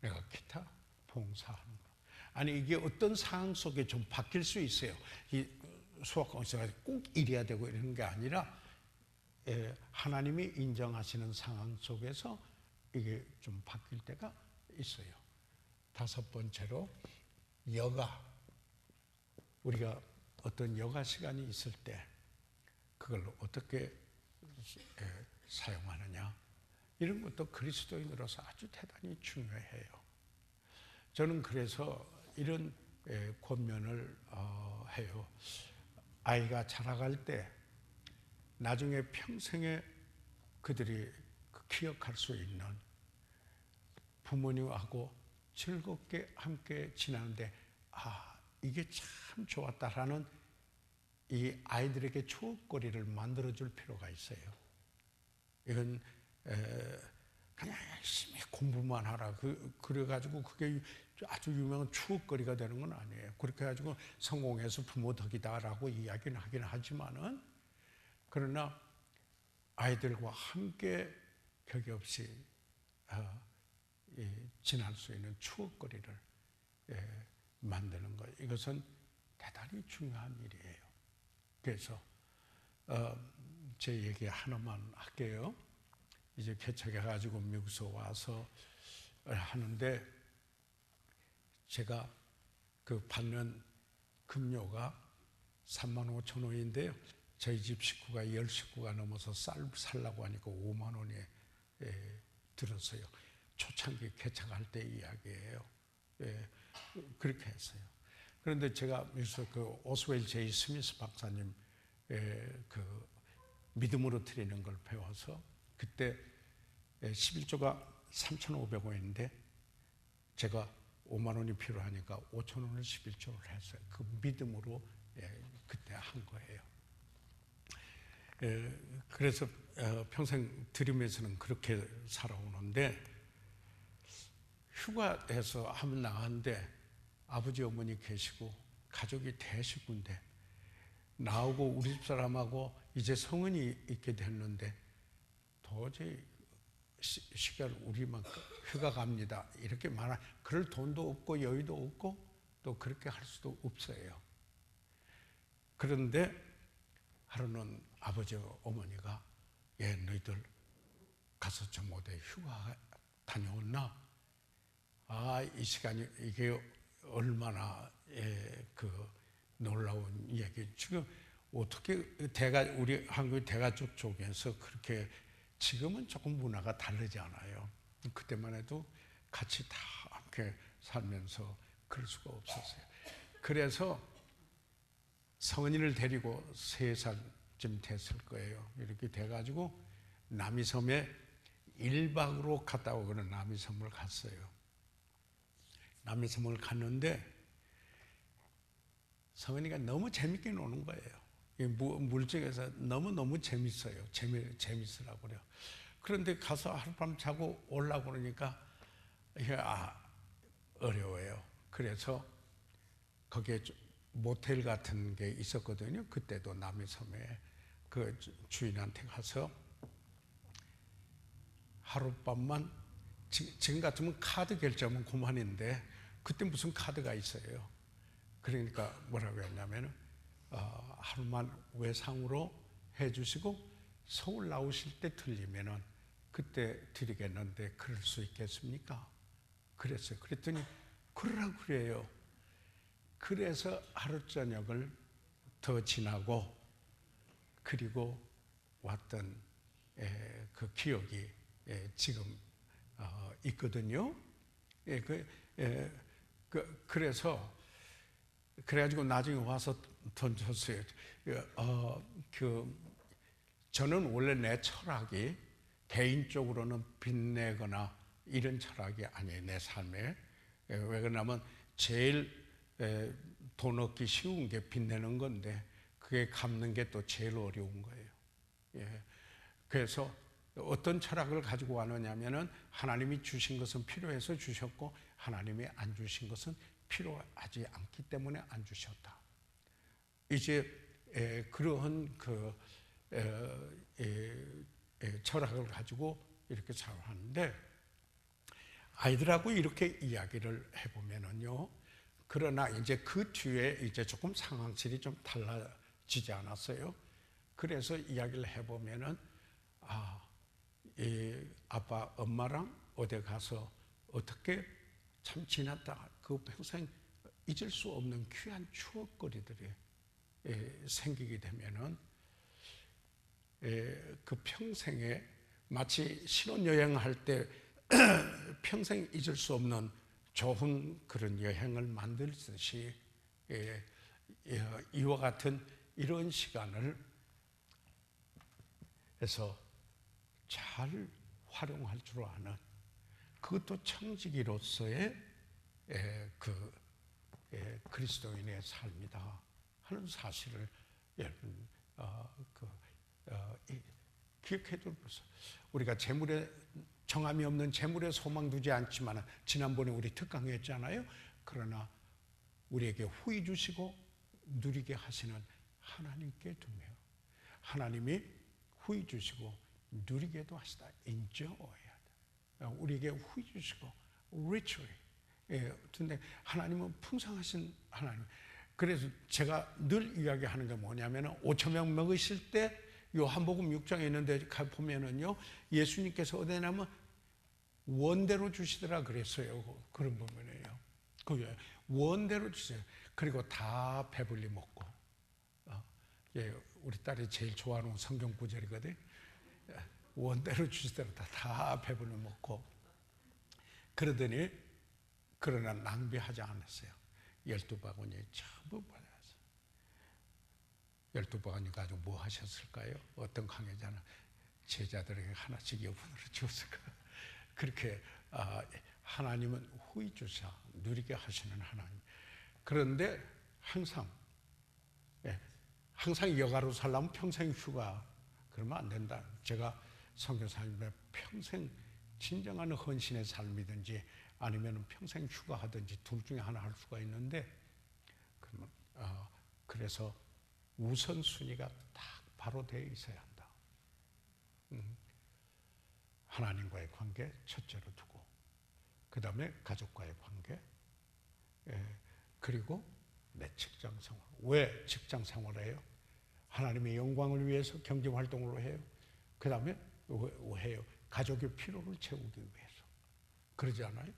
내가 기타 봉사하는 거. 아니 이게 어떤 상황 속에 좀 바뀔 수 있어요. 이 수학 공식이 꼭 이래야 되고 이런 게 아니라 하나님이 인정하시는 상황 속에서 이게 좀 바뀔 때가 있어요. 다섯 번째로 여가. 우리가 어떤 여가 시간이 있을 때 그걸 어떻게 사용하느냐, 이런 것도 그리스도인으로서 아주 대단히 중요해요. 저는 그래서 이런 권면을 해요. 아이가 자라갈 때 나중에 평생에 그들이 기억할 수 있는, 부모님하고 즐겁게 함께 지나는데 이게 참 좋았다라는 이 아이들에게 추억거리를 만들어줄 필요가 있어요. 이건 그냥 열심히 공부만 하라 그래가지고 그게 아주 유명한 추억거리가 되는 건 아니에요. 그렇게 해가지고 성공해서 부모 덕이다라고 이야기는 하긴 하지만은, 그러나 아이들과 함께 격이 없이 지날 수 있는 추억거리를 만드는 것, 이것은 대단히 중요한 일이에요. 그래서 제 얘기 하나만 할게요. 이제 개척해가지고 미국에서 와서 하는데, 제가 그 받는 급료가 35,000원인데요. 저희 집 식구가 10식구가 넘어서 살라고 하니까 5만 원이 들었어요. 초창기 개척할 때 이야기예요. 그렇게 했어요. 그런데 제가 여기서 그 오스웰 제이 스미스 박사님 그 믿음으로 드리는 걸 배워서, 그때 11조가 3,500원인데 제가 5만 원이 필요하니까 5천 원을 11조를 했어요. 그 믿음으로 그때 한 거예요. 그래서 평생 드림에서는 그렇게 살아오는데, 휴가에서 한번 나갔는데 아버지 어머니 계시고 가족이 대식구인데, 나하고 우리 집 사람하고 이제 성은이 있게 됐는데 도저히 시간 우리만 휴가 갑니다 이렇게 말하, 그럴 돈도 없고 여유도 없고 또 그렇게 할 수도 없어요. 그런데 하루는 아버지 어머니가 너희들 가서 좀 어디 휴가 다녀왔나? 이 시간이 이게 얼마나 그 놀라운 얘기. 지금 어떻게 우리 한국 대가족 쪽에서 그렇게, 지금은 조금 문화가 다르지 않아요. 그때만 해도 같이 다 함께 살면서 그럴 수가 없었어요. 그래서 성은이를 데리고 3살쯤 됐을 거예요. 이렇게 돼가지고 남이섬에 1박으로 갔다 오고는 남이섬을 갔어요. 남이섬을 갔는데 성은이가 너무 재밌게 노는 거예요. 물속에서 너무너무 재밌어요. 재밌으라고 그래요. 그런데 가서 하룻밤 자고 오려고 그러니까 어려워요. 그래서 거기에 모텔 같은 게 있었거든요. 그때도 남이섬에 그 주인한테 가서 하룻밤만, 지금 같으면 카드 결제하면 그만인데 그때 무슨 카드가 있어요. 그러니까 뭐라고 했냐면 하루만 외상으로 해주시고 서울 나오실 때 들리면은 그때 드리겠는데 그럴 수 있겠습니까? 그랬어요. 그랬더니 그러라고 그래요. 그래서 하루 저녁을 더 지나고 그리고 왔던 그 기억이 지금 있거든요. 그래가지고 나중에 와서 던졌어요. 저는 원래 내 철학이 개인적으로는 빛내거나 이런 철학이 아니에요. 내 삶에. 왜 그러냐면 제일 돈 얻기 쉬운 게 빛내는 건데 그게 갚는 게 또 제일 어려운 거예요. 그래서 어떤 철학을 가지고 왔느냐면은 하나님이 주신 것은 필요해서 주셨고 하나님이 안 주신 것은 필요하지 않기 때문에 안 주셨다. 이제 그러한 철학을 가지고 이렇게 살아왔는데, 아이들하고 이렇게 이야기를 해보면은요. 그러나 이제 그 뒤에 이제 조금 상황실이 좀 달라지지 않았어요. 그래서 이야기를 해보면은 이 아빠 엄마랑 어디 가서 어떻게 참 지났다, 그 평생 잊을 수 없는 귀한 추억거리들이 생기게 되면은 그 평생에 마치 신혼여행할 때 평생 잊을 수 없는 좋은 그런 여행을 만들듯이 이와 같은 이런 시간을 해서 잘 활용할 줄 아는, 그것도 청지기로서의 그 그리스도인의 삶이다 하는 사실을 여러분 기억해 둘 것을. 우리가 재물에 정함이 없는 재물에 소망 두지 않지만 지난번에 우리 특강했잖아요. 그러나 우리에게 후히 주시고 누리게 하시는 하나님께 두며 하나님이 후히 주시고 누리게도 하시다. enjoy. 우리에게 후히 주시고 richly. 근데 하나님은 풍성하신 하나님. 그래서 제가 늘 이야기하는 게 뭐냐면 5,000명 먹으실 때 요한복음 6장에 있는데 보면은요, 예수님께서 어디냐면 원대로 주시더라 그랬어요. 그런 부분이에요. 그게 원대로 주세요. 그리고 다 배불리 먹고. 우리 딸이 제일 좋아하는 성경 구절이거든. 원대로 주시더라 다 배불리 먹고. 그러더니 그러나 낭비하지 않았어요. 12바구니 전부 받았어요. 12바구니 가지고 뭐 하셨을까요? 어떤 강해자는 제자들에게 하나씩 여분으로 주었을까? 그렇게 하나님은 후히 주사 누리게 하시는 하나님. 그런데 항상 여가로 살려면 평생 휴가 그러면 안 된다. 제가 선교사님의 평생 진정한 헌신의 삶이든지 아니면 평생 휴가하든지 둘 중에 하나 할 수가 있는데, 그러면 그래서 우선순위가 딱 바로 되어 있어야 한다. 하나님과의 관계 첫째로 두고, 그 다음에 가족과의 관계, 그리고 내 직장 생활. 왜 직장 생활을 해요? 하나님의 영광을 위해서 경제활동을 해요. 그 다음에 왜 해요? 가족의 필요를 채우기 위해서. 그러지 않아요?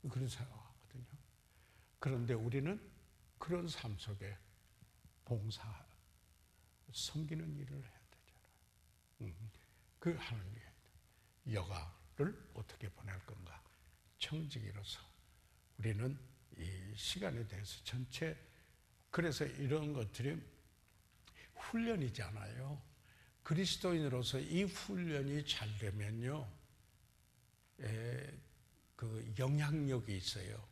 그런 생각하거든요. 그런데 우리는 그런 삶 속에 봉사, 섬기는 일을 해야 되잖아요. 그 하는 게 여가를 어떻게 보낼 건가? 청지기로서 우리는 이 시간에 대해서 전체, 그래서 이런 것들이 훈련이잖아요. 그리스도인으로서 이 훈련이 잘 되면요, 그 영향력이 있어요.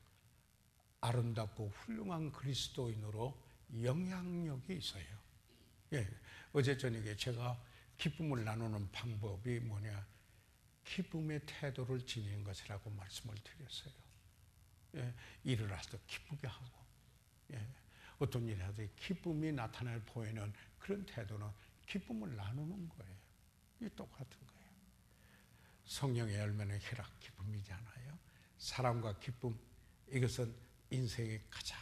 아름답고 훌륭한 그리스도인으로 영향력이 있어요. 어제 저녁에 제가 기쁨을 나누는 방법이 뭐냐, 기쁨의 태도를 지니는 것이라고 말씀을 드렸어요. 일을 할 때 기쁘게 하고, 어떤 일을 할 때 기쁨이 나타날 보이는 그런 태도는 기쁨을 나누는 거예요. 이 똑같은 거예요. 성령의 열매는 희락, 기쁨이잖아요. 사랑과 기쁨, 이것은 인생에 가장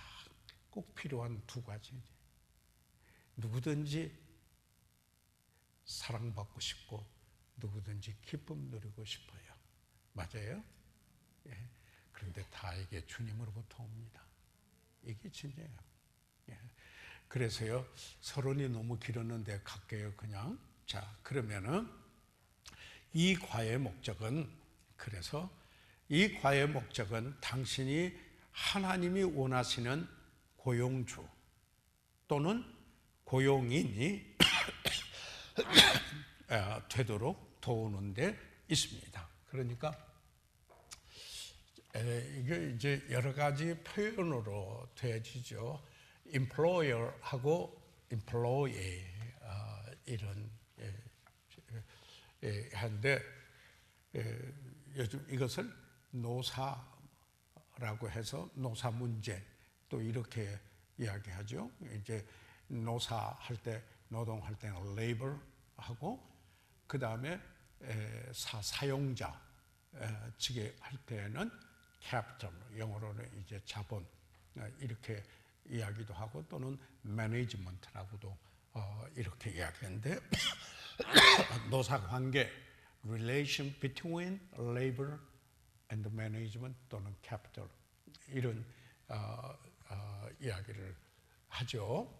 꼭 필요한 두 가지지. 누구든지 사랑받고 싶고 누구든지 기쁨 누리고 싶어요. 맞아요? 그런데 다 이게 주님으로부터 옵니다. 이게 진짜예요. 그래서요, 서론이 너무 길었는데 갈게요, 그냥. 자, 그러면은 이 과의 목적은, 그래서 이 과의 목적은 당신이 하나님이 원하시는 고용주 또는 고용인이 되도록 도우는 데 있습니다. 그러니까 이게 이제 여러 가지 표현으로 되어지죠. employer하고 employee 이런 한데, 요즘 이것을 노사라고 해서 노사 문제 또 이렇게 이야기하죠. 이제 노사할 때, 노동할 때는 labor 하고, 그 다음에 사용자, 지게 할 때는 capital, 영어로는 이제 자본, 이렇게 이야기도 하고 또는 management라고도 이렇게 이야기하는데 노사관계, relation between labor and management 또는 capital 이런 이야기를 하죠.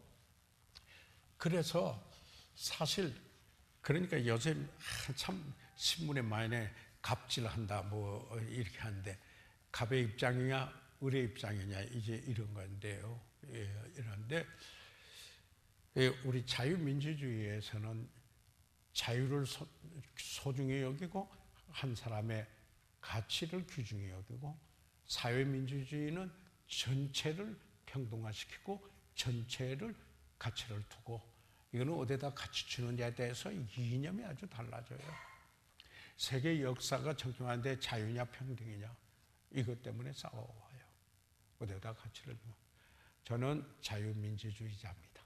그래서 사실 그러니까 요새 참 신문에 많이 갑질한다 뭐 이렇게 하는데 갑의 입장이냐 을의 입장이냐 이제 이런 건데요. 이런데 우리 자유민주주의에서는 자유를 소중히 여기고 한 사람의 가치를 귀중히 여기고 사회민주주의는 전체를 평등화시키고 전체를 가치를 두고 이거는 어디다 가치 주느냐에 대해서 이념이 아주 달라져요. 세계 역사가 적용하는데 자유냐 평등이냐 이것 때문에 싸워와요. 어디다 가치를 두고. 저는 자유민주주의자입니다.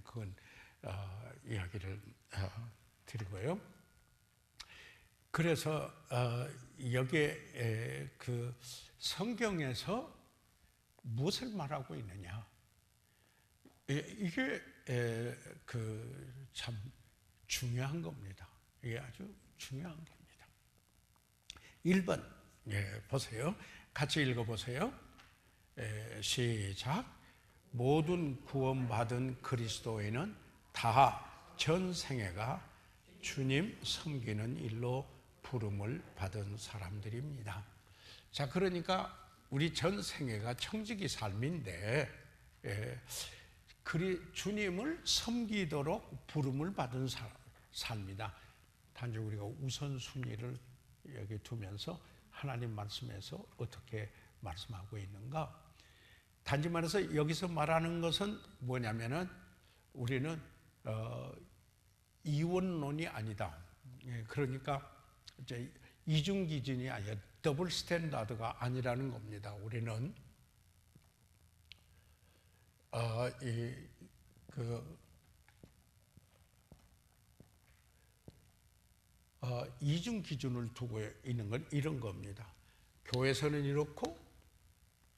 그건 이야기를 드리고요. 그래서 여기에 그 성경에서 무엇을 말하고 있느냐? 이게 그 참 중요한 겁니다. 이게 아주 중요한 겁니다. 1번 보세요. 같이 읽어보세요. 시작. 모든 구원받은 그리스도인은 다 전생애가 주님 섬기는 일로 부름을 받은 사람들입니다. 자, 그러니까 우리 전생애가 청지기 삶인데 주님을 섬기도록 부름을 받은 삶이다. 단지 우리가 우선순위를 여기 두면서 하나님 말씀에서 어떻게 말씀하고 있는가? 단지 말해서 여기서 말하는 것은 뭐냐면은 우리는 이원론이 아니다. 그러니까 이제 이중 기준이 아니라 더블 스탠다드가 아니라는 겁니다. 우리는 이중 기준을 두고 있는 건 이런 겁니다. 교회에서는 이렇고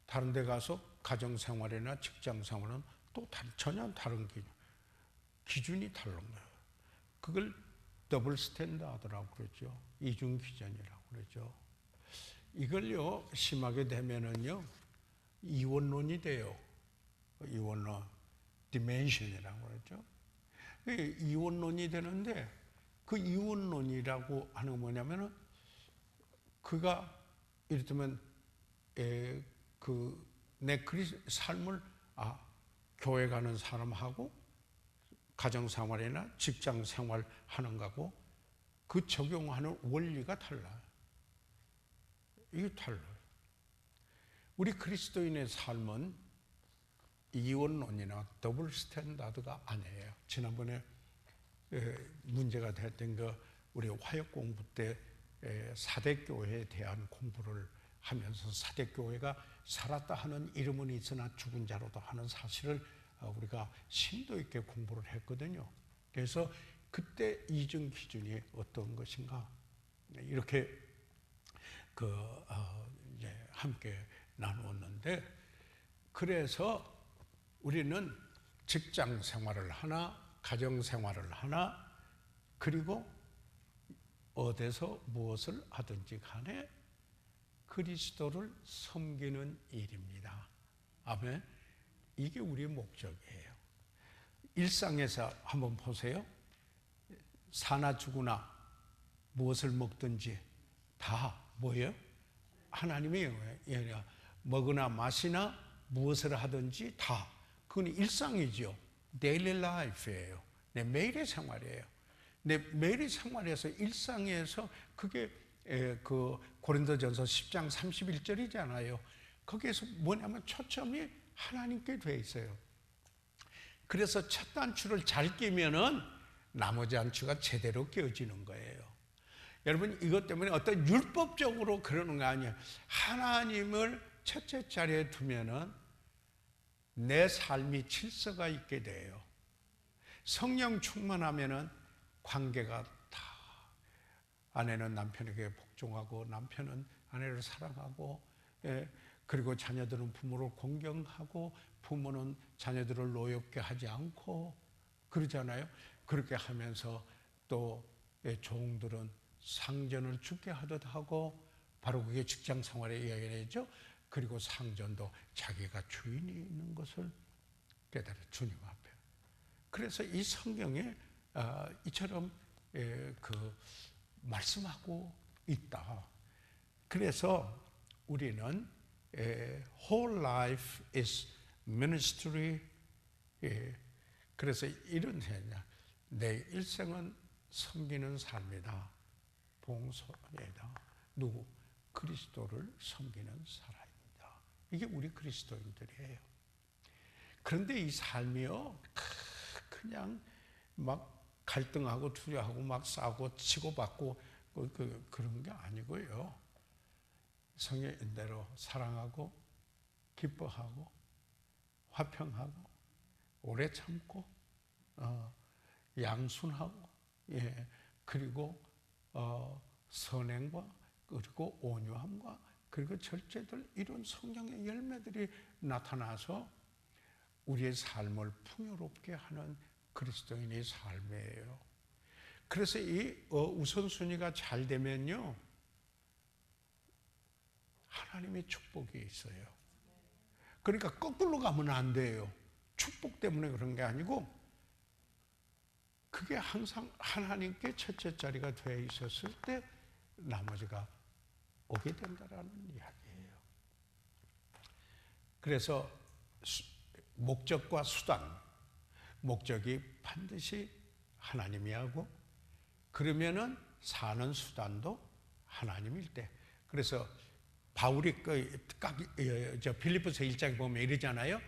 다른 데 가서 가정생활이나 직장생활은 또 전혀 다른 기준이 다른 거예요. 그걸 더블 스탠다드라고 그러죠. 이중 기준이라고 그러죠. 이걸요 심하게 되면은요 이원론이 돼요. 이원론, 디멘션이라고 그러죠. 이원론이 되는데 그 이원론이라고 하는 건 뭐냐면은 그가 이를테면 내 삶을 교회 가는 사람하고 가정생활이나 직장생활 하는 거하고 그 적용하는 원리가 달라요. 이게 달라요. 우리 그리스도인의 삶은 이원론이나 더블 스탠다드가 아니에요. 지난번에 문제가 됐던 우리 화역 공부 때 사대교회에 대한 공부를 하면서 사대교회가 살았다 하는 이름은 있으나 죽은 자로도 하는 사실을 우리가 심도 있게 공부를 했거든요. 그래서 그때 이중 기준이 어떤 것인가 이렇게 이제 함께 나누었는데 그래서 우리는 직장 생활을 하나 가정 생활을 하나 그리고 어디서 무엇을 하든지 간에 그리스도를 섬기는 일입니다. 아멘. 이게 우리의 목적이에요. 일상에서 한번 보세요. 사나 죽으나 무엇을 먹든지 다 뭐예요? 하나님의 영이에요. 먹으나 마시나 무엇을 하든지 다 그건 일상이죠. 데일리 라이프예요. 내 매일의 생활이에요. 내 매일의 생활에서 일상에서 그게 그 고린도전서 10장 31절이잖아요. 거기에서 뭐냐면 초점이 하나님께 돼 있어요. 그래서 첫 단추를 잘 끼면은 나머지 단추가 제대로 끼어지는 거예요. 여러분 이것 때문에 어떤 율법적으로 그러는 거 아니에요. 하나님을 첫째 자리에 두면은 내 삶이 질서가 있게 돼요. 성령 충만하면은 관계가 다 아내는 남편에게 복종하고 남편은 아내를 사랑하고, 그리고 자녀들은 부모를 공경하고 부모는 자녀들을 노엽게 하지 않고 그러잖아요. 그렇게 하면서 또 종들은 상전을 죽게 하듯 하고, 바로 그게 직장 생활의 이야기죠. 그리고 상전도 자기가 주인이 있는 것을 깨달아 주님 앞에. 그래서 이 성경에 이처럼 말씀하고 있다. 그래서 우리는 whole life is ministry. 그래서 이런 해냐, 내 일생은 섬기는 삶이다, 봉사이다. 누구? 그리스도를 섬기는 사람입니다. 이게 우리 그리스도인들이에요. 그런데 이 삶이요, 그냥 막 갈등하고 투려하고 막 싸우고 치고받고 그런 게 아니고요. 성경인대로 사랑하고 기뻐하고 화평하고 오래 참고 양순하고, 그리고 선행과 그리고 온유함과 그리고 절제들, 이런 성경의 열매들이 나타나서 우리의 삶을 풍요롭게 하는 그리스도인의 삶이에요. 그래서 이 우선순위가 잘 되면요, 하나님의 축복이 있어요. 그러니까 거꾸로 가면 안 돼요. 축복 때문에 그런 게 아니고, 그게 항상 하나님께 첫째 자리가 되어 있었을 때 나머지가 오게 된다라는 이야기예요. 그래서 목적과 수단, 목적이 반드시 하나님이 하고, 그러면은 사는 수단도 하나님일 때. 그래서 바울이 빌립보서 1장에 보면 이러잖아요.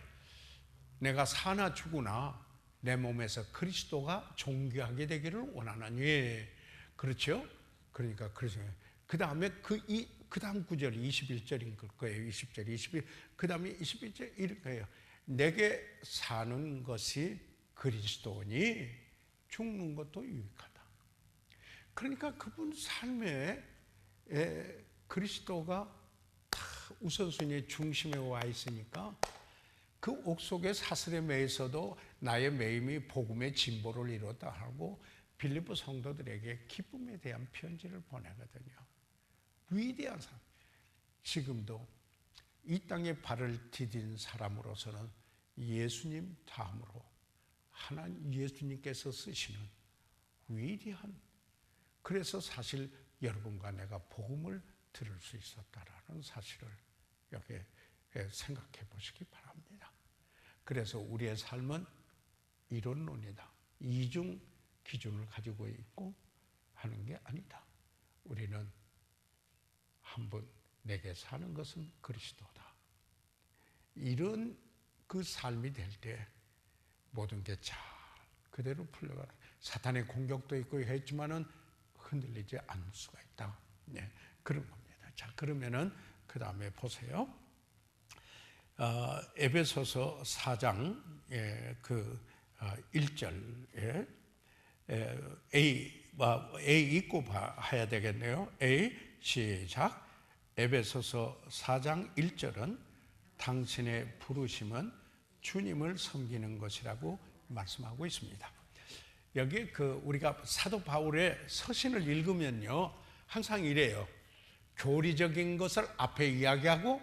내가 사나 죽으나 내 몸에서 그리스도가 존귀하게 되기를 원하나니. 그렇죠? 그러니까 그래서 그 다음에 그 다음 구절이 21절인 거예요. 20절, 21. 그 다음에 21절 이럴 거예요. 내게 사는 것이 그리스도니 죽는 것도 유익하다. 그러니까 그분 삶에 그리스도가 다 우선순위의 중심에 와 있으니까 그 옥속의 사슬에 매여서도 나의 매임이 복음의 진보를 이뤘다 하고 빌립보 성도들에게 기쁨에 대한 편지를 보내거든요. 위대한 사람. 지금도 이 땅에 발을 디딘 사람으로서는 예수님 다음으로 하나님 예수님께서 쓰시는 위대한, 그래서 사실 여러분과 내가 복음을 들을 수 있었다라는 사실을 여기에 생각해 보시기 바랍니다. 그래서 우리의 삶은 이론론이다, 이중 기준을 가지고 있고 하는 게 아니다. 우리는 한 번 내게 사는 것은 그리스도다. 이런 그 삶이 될 때 모든 게 잘 그대로 풀려가는, 사탄의 공격도 있고 했지만은 흔들리지 않을 수가 있다. 네, 그런 겁니다. 자, 그러면은 그 다음에 보세요. 에베소서 4장 그 1절에 A 읽고 해야 되겠네요. A 시작. 에베소서 4장 1절은 당신의 부르심은 주님을 섬기는 것이라고 말씀하고 있습니다. 여기 우리가 사도 바울의 서신을 읽으면요, 항상 이래요. 교리적인 것을 앞에 이야기하고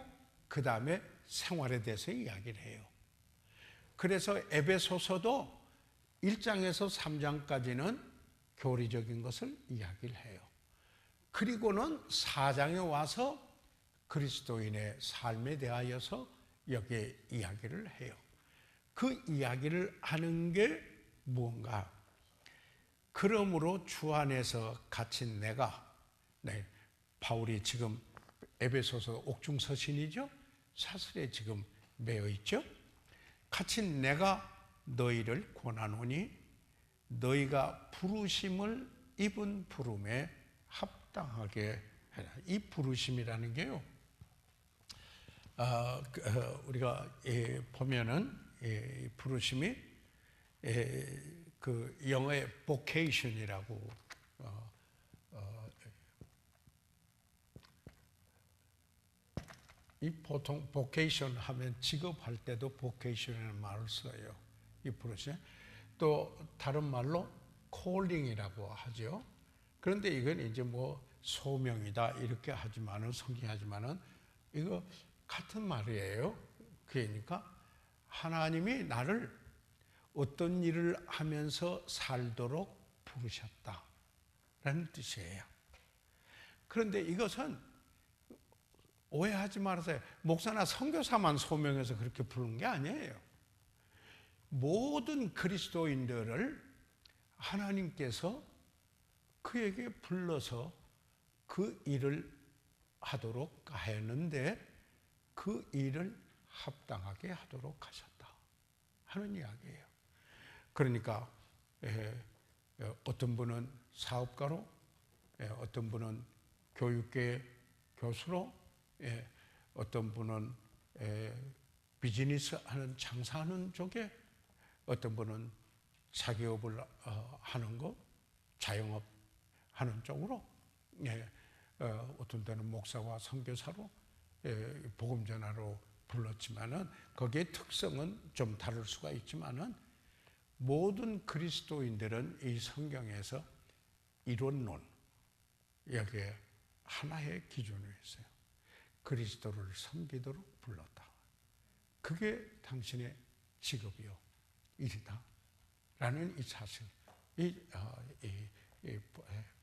그 다음에 생활에 대해서 이야기를 해요. 그래서 에베소서도 1장에서 3장까지는 교리적인 것을 이야기를 해요. 그리고는 4장에 와서 그리스도인의 삶에 대하여서 여기에 이야기를 해요. 그 이야기를 하는 게 무언가? 그러므로 주 안에서 갇힌 내가, 바울이 지금 에베소서 옥중서신이죠. 사슬에 지금 매여 있죠. 갇힌 내가 너희를 권하노니 너희가 부르심을 입은 부름에 합당하게 해라. 이 부르심이라는 게요, 우리가 보면은 부르심이 그 영어의 vocation이라고 이 보통 vocation 하면 직업할 때도 vocation이라는 말을 써요. 이 프로세. 또 다른 말로 calling이라고 하죠. 그런데 이건 이제 뭐 소명이다 이렇게 하지만은 성경하지만은 이거 같은 말이에요. 그러니까 하나님이 나를 어떤 일을 하면서 살도록 부르셨다라는 뜻이에요. 그런데 이것은 오해하지 말으세요. 목사나 선교사만 소명해서 그렇게 부르는 게 아니에요. 모든 그리스도인들을 하나님께서 그에게 불러서 그 일을 하도록 하였는데 그 일을 합당하게 하도록 하셨다 하는 이야기예요. 그러니까 어떤 분은 사업가로, 어떤 분은 교육계 교수로, 어떤 분은 비즈니스 하는 장사하는 쪽에, 어떤 분은 자기업을 하는 거, 자영업 하는 쪽으로, 어떤 때는 목사와 선교사로, 복음 전하로 불렀지만은 거기에 특성은 좀 다를 수가 있지만은 모든 그리스도인들은 이 성경에서 이론론 여기에 하나의 기준을 했어요. 그리스도를 섬기도록 불렀다. 그게 당신의 직업이요 일이다 라는 이 사실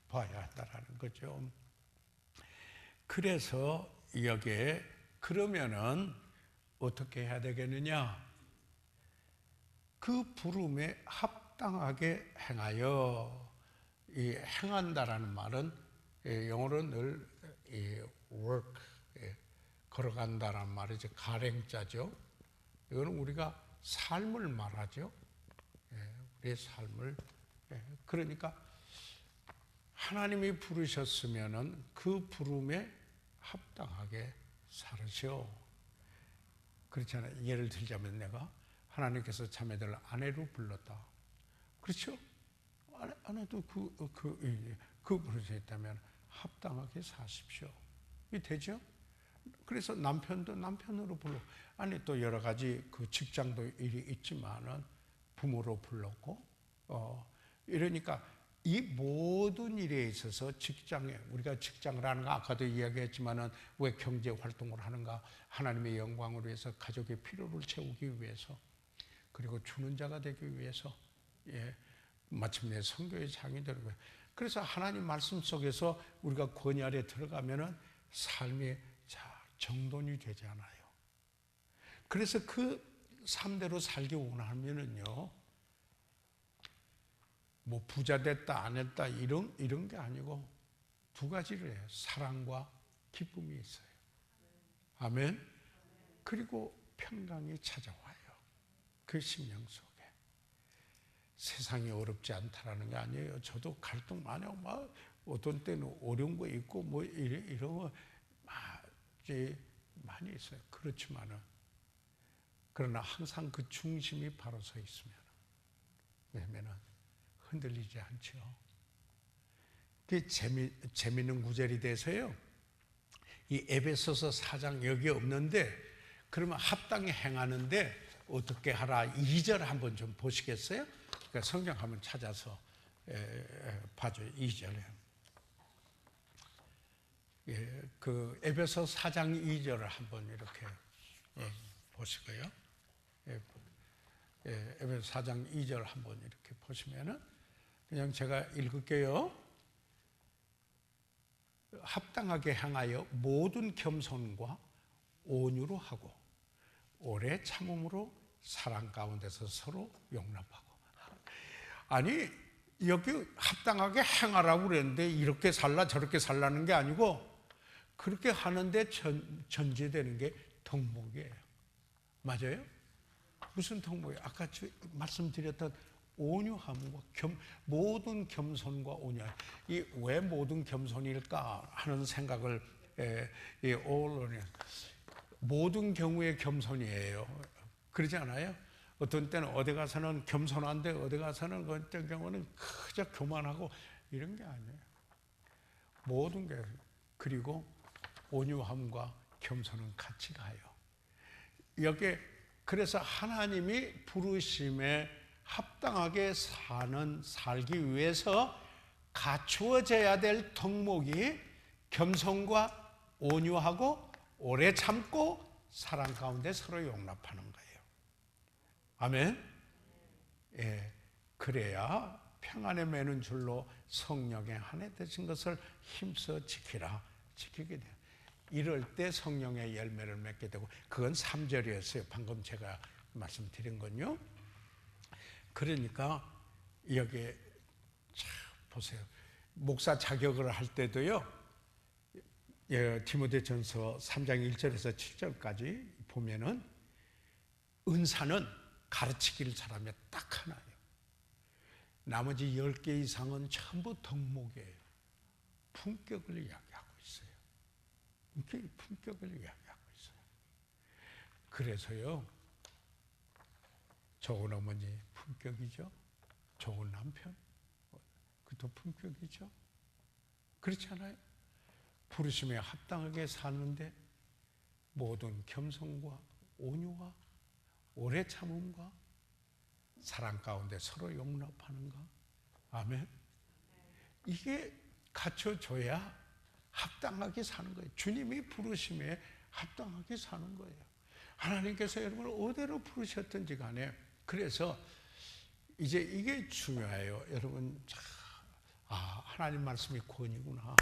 봐야 한다라는 거죠. 그래서 여기에 그러면은 어떻게 해야 되겠느냐? 그 부름에 합당하게 행하여, 이 행한다라는 말은 영어로 늘 work, 걸어간다라는 말이죠. 가랭자죠. 이거는 우리가 삶을 말하죠. 우리의 삶을. 그러니까 하나님이 부르셨으면은 그 부름에 합당하게 살으시오. 그렇잖아요. 예를 들자면 내가 하나님께서 자매들을 아내로 불렀다. 그렇죠? 아내도 그 부르셨다면 합당하게 사십시오. 이 되죠? 그래서 남편도 남편으로 불러. 아니 또 여러 가지 그 직장도 일이 있지만은 부모로 불렀고, 이러니까 이 모든 일에 있어서 직장에, 우리가 직장을 하는 거 아까도 이야기했지만은 왜 경제 활동을 하는가? 하나님의 영광을 위해서, 가족의 필요를 채우기 위해서, 그리고 주는 자가 되기 위해서, 마침내 선교의 장이 되는 거예요. 그래서 하나님 말씀 속에서 우리가 권위 아래 들어가면은 삶이 잘 정돈이 되지 않아요. 그래서 그 삶대로 살기 원하면은요, 뭐 부자 됐다 안 했다 이런 게 아니고 두 가지를 해요. 사랑과 기쁨이 있어요. 아멘. 그리고 평강이 찾아와요. 그 심령 속에. 세상이 어렵지 않다라는 게 아니에요. 저도 갈등 많이 하고 막 어떤 때는 어려운 거 있고 뭐 이런 거 많이 있어요. 그렇지만은 그러나 항상 그 중심이 바로 서 있으면, 왜냐면은 흔들리지 않죠. 그게 재미있는 구절이 돼서요. 이 에베소서 4장 여기 없는데, 그러면 합당히 행하는데 어떻게 하라 2절 한번 좀 보시겠어요? 그러니까 성경 한번 찾아서 봐줘요. 2절에. 그 에베소 4장 2절을 한번 이렇게 보시고요. 에베소 4장 2절 한번 이렇게 보시면은 그냥 제가 읽을게요. 합당하게 행하여 모든 겸손과 온유로 하고 오래 참음으로 사랑 가운데서 서로 용납하고. 아니 여기 합당하게 행하라고 그랬는데 이렇게 살라 저렇게 살라는 게 아니고, 그렇게 하는데 전제되는 게 덕목이에요. 맞아요? 무슨 덕목이에요? 아까 말씀드렸던 온유함과 모든 겸손과 온유. 이 왜 모든 겸손일까 하는 생각을 모든 경우에 겸손이에요. 그러지 않아요? 어떤 때는 어디 가서는 겸손한데 어디 가서는 어떤 경우는 그저 교만하고 이런 게 아니에요. 모든 게. 그리고 온유함과 겸손은 같이 가요. 여기 그래서 하나님이 부르심에 합당하게 살기 위해서 갖추어져야 될 덕목이 겸손과 온유하고 오래 참고 사랑 가운데 서로 용납하는 거예요. 아멘. 예, 그래야 평안에 매는 줄로 성령의 한해 되신 것을 힘써 지키게 돼요. 이럴 때 성령의 열매를 맺게 되고, 그건 3절이었어요. 방금 제가 말씀드린 건요. 그러니까 여기 보세요. 목사 자격을 할 때도요, 디모데전서 3장 1절에서 7절까지 보면은 은사는 가르치기를 잘하면 딱 하나예요. 나머지 10개 이상은 전부 덕목이에요. 품격을 이야기하고 있어요. 품격을 이야기하고 있어요. 그래서요, 좋은 어머니 품격이죠. 좋은 남편, 그것도 품격이죠. 그렇지 않아요? 부르심에 합당하게 사는데 모든 겸손과 온유와 오래 참음과 사랑 가운데 서로 용납하는 것. 아멘. 이게 갖춰져야 합당하게 사는 거예요. 주님이 부르심에 합당하게 사는 거예요. 하나님께서 여러분을 어디로 부르셨든지 간에, 그래서 이제 이게 중요해요. 여러분, 하나님 말씀이 구원이구나.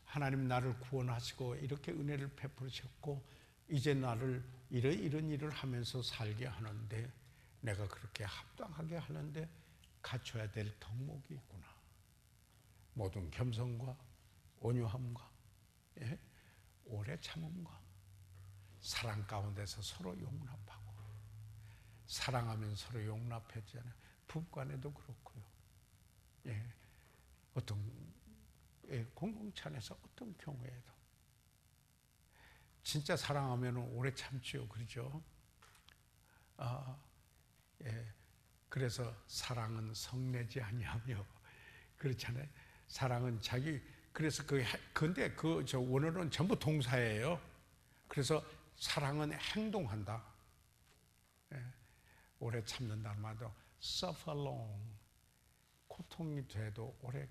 하나님 나를 구원하시고 이렇게 은혜를 베푸셨고 이제 나를 이런 일을 하면서 살게 하는데, 내가 그렇게 합당하게 하는데 갖춰야 될 덕목이 있구나. 모든 겸손과 온유함과 오래 참음과 사랑 가운데서 서로 용납하고, 사랑하면 서로 용납했잖아요. 부부간에도 그렇고요. 어떤 공동체 안에서 어떤 경우에도 진짜 사랑하면 오래 참지요. 그러죠? 그래서 사랑은 성내지 아니하며, 그렇잖아요. 사랑은 그래서 근데 저 원어는 전부 동사예요. 그래서 사랑은 행동한다. 오래 참는다는 말도 suffer long. 고통이 돼도 오래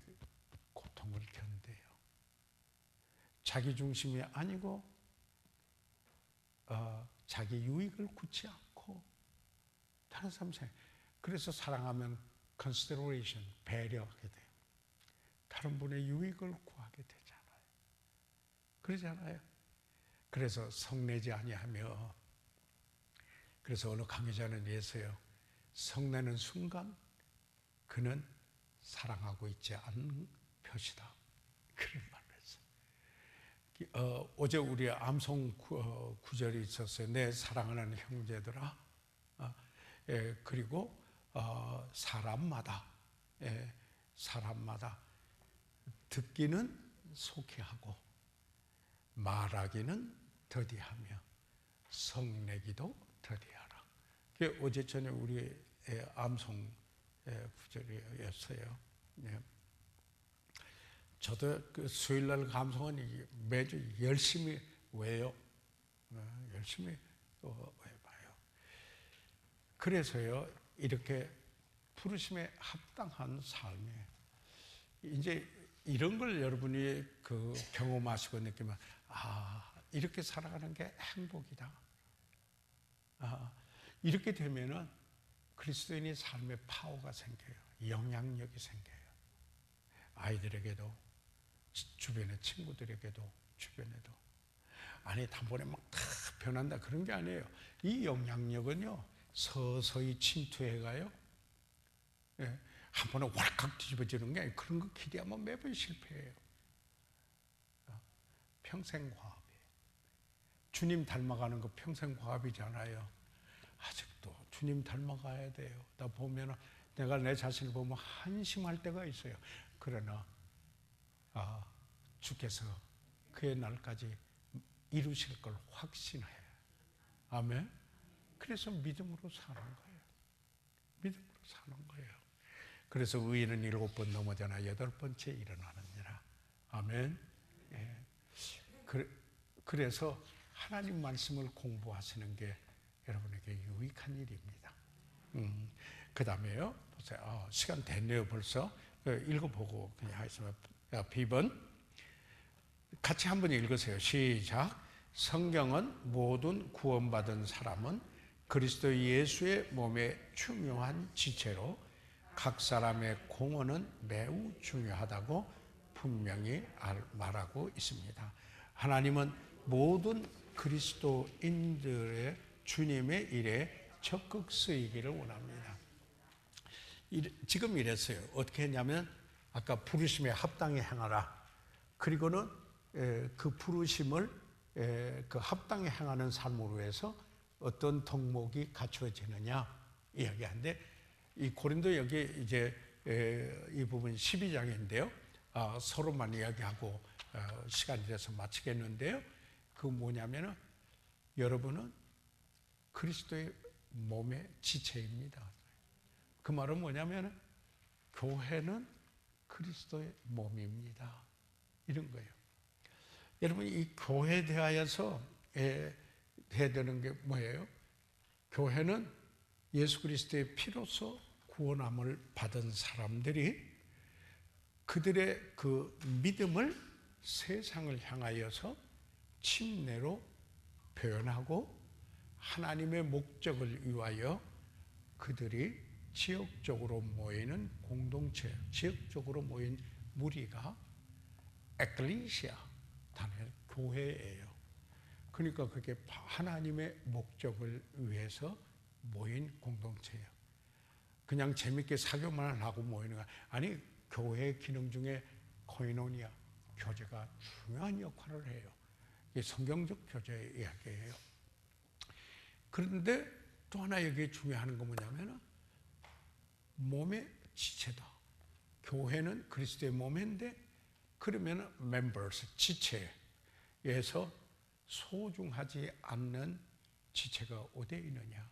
고통을 견뎌요. 자기 중심이 아니고 자기 유익을 굳지 않고 다른 사람 생각. 그래서 사랑하면 consideration, 배려하게 돼요. 다른 분의 유익을 구하게 되잖아요. 그러잖아요. 그래서 성내지 아니하며, 그래서 어느 강의자는 이랬어요. 성내는 순간 그는 사랑하고 있지 않는 표시다. 그런 말을 했어요. 어제 우리 암송 구절이 있었어요. 내 사랑하는 형제들아. 그리고 사람마다 듣기는 속히 하고 말하기는 더디하며 성내기도 더디하라. 그게 어제 저녁 우리 암송 구절이었어요. 저도 그 수요일날 감성은 매주 열심히 외요. 열심히 외봐요. 그래서요, 이렇게 부르심에 합당한 삶에 이제 이런 걸 여러분이 경험하시고 느끼면, 이렇게 살아가는 게 행복이다. 이렇게 되면은 그리스도인의 삶의 파워가 생겨요. 영향력이 생겨요. 아이들에게도, 주변의 친구들에게도, 주변에도. 아니, 단번에 막 다 변한다, 그런 게 아니에요. 이 영향력은요, 서서히 침투해가요. 한 번에 와락각 뒤집어지는 게 아니에요. 그런 거 기대하면 매번 실패해요. 평생 과업이에요. 주님 닮아가는 거 평생 과업이잖아요. 아직도 주님 닮아가야 돼요. 나 보면, 내가 내 자신을 보면 한심할 때가 있어요. 그러나 주께서 그의 날까지 이루실 걸 확신해요. 아멘. 그래서 믿음으로 사는 거예요. 믿음으로 사는 거예요. 그래서 의인은 7번 넘어져나 8번째 일어나느니라. 아멘. 그래서 하나님 말씀을 공부하시는 게 여러분에게 유익한 일입니다. 그 다음에요. 보세요. 시간 됐네요, 벌써. 읽어보고 그냥 하겠습니다. 비번. 같이 한번 읽으세요. 시작. 성경은 모든 구원받은 사람은 그리스도 예수의 몸의 중요한 지체로 각 사람의 공헌은 매우 중요하다고 분명히 말하고 있습니다. 하나님은 모든 그리스도인들의 주님의 일에 적극 쓰이기를 원합니다. 지금 이랬어요. 어떻게 했냐면 아까 부르심에 합당히 행하라. 그리고는 그 부르심을 그 합당히 행하는 삶으로 해서 어떤 덕목이 갖추어지느냐 이야기하는데, 이 고린도 여기 이제 이 부분 12장인데요. 서로만 이야기하고 시간이 돼서 마치겠는데요. 그 뭐냐면은 여러분은 그리스도의 몸의 지체입니다. 그 말은 뭐냐면 교회는 그리스도의 몸입니다. 이런 거예요. 여러분, 이 교회에 대하여서 해야 되는 게 뭐예요? 교회는 예수 그리스도의 피로서 구원함을 받은 사람들이 그들의 그 믿음을 세상을 향하여서 침례로 표현하고 하나님의 목적을 위하여 그들이 지역적으로 모이는 공동체, 지역적으로 모인 무리가 에클리시아, 단일 교회예요. 그러니까 그게 하나님의 목적을 위해서 모인 공동체예요. 그냥 재밌게 사교만 하고 모이는 거 아니, 교회의 기능 중에 코이노니아, 교제가 중요한 역할을 해요. 이게 성경적 교제의 이야기예요. 그런데 또 하나 여기 중요한 건 뭐냐면 몸의 지체다. 교회는 그리스도의 몸인데 그러면 members, 지체에서 소중하지 않는 지체가 어디에 있느냐.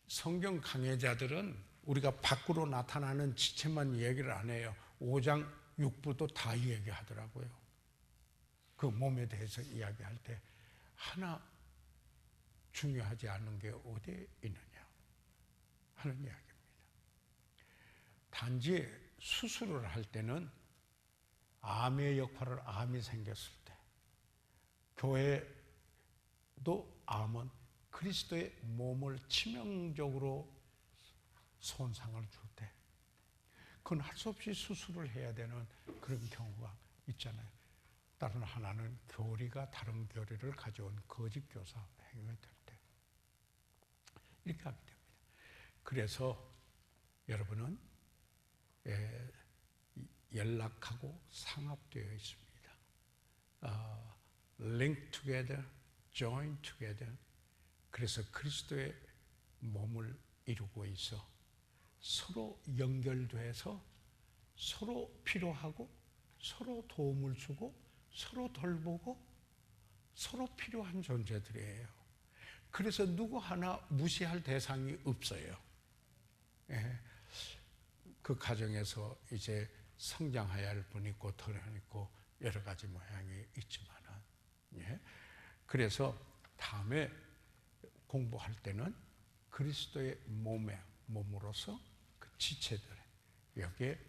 성경 강해자들은 우리가 밖으로 나타나는 지체만 얘기를 안 해요. 5장 6부도 다 얘기하더라고요. 그 몸에 대해서 이야기할 때 하나 중요하지 않은 게 어디에 있느냐 하는 이야기입니다. 단지 수술을 할 때는 암의 역할을, 암이 생겼을 때, 교회도 암은 그리스도의 몸을 치명적으로 손상을 줄 때, 그건 할 수 없이 수술을 해야 되는 그런 경우가 있잖아요. 다른 하나는 교리가 다른 교리를 가져온 거짓 교사 행위가 될 때, 이렇게 하게 됩니다. 그래서 여러분은 연락하고 상합되어 있습니다. Link together, join together. 그래서 그리스도의 몸을 이루고 있어 서로 연결돼서 서로 필요하고 서로 도움을 주고 서로 돌보고 서로 필요한 존재들이에요. 그래서 누구 하나 무시할 대상이 없어요. 그 가정에서 이제 성장해야 할 분이 있고 덜 있고 여러 가지 모양이 있지만은, 그래서 다음에 공부할 때는 그리스도의 몸으로서 그 지체들 여기에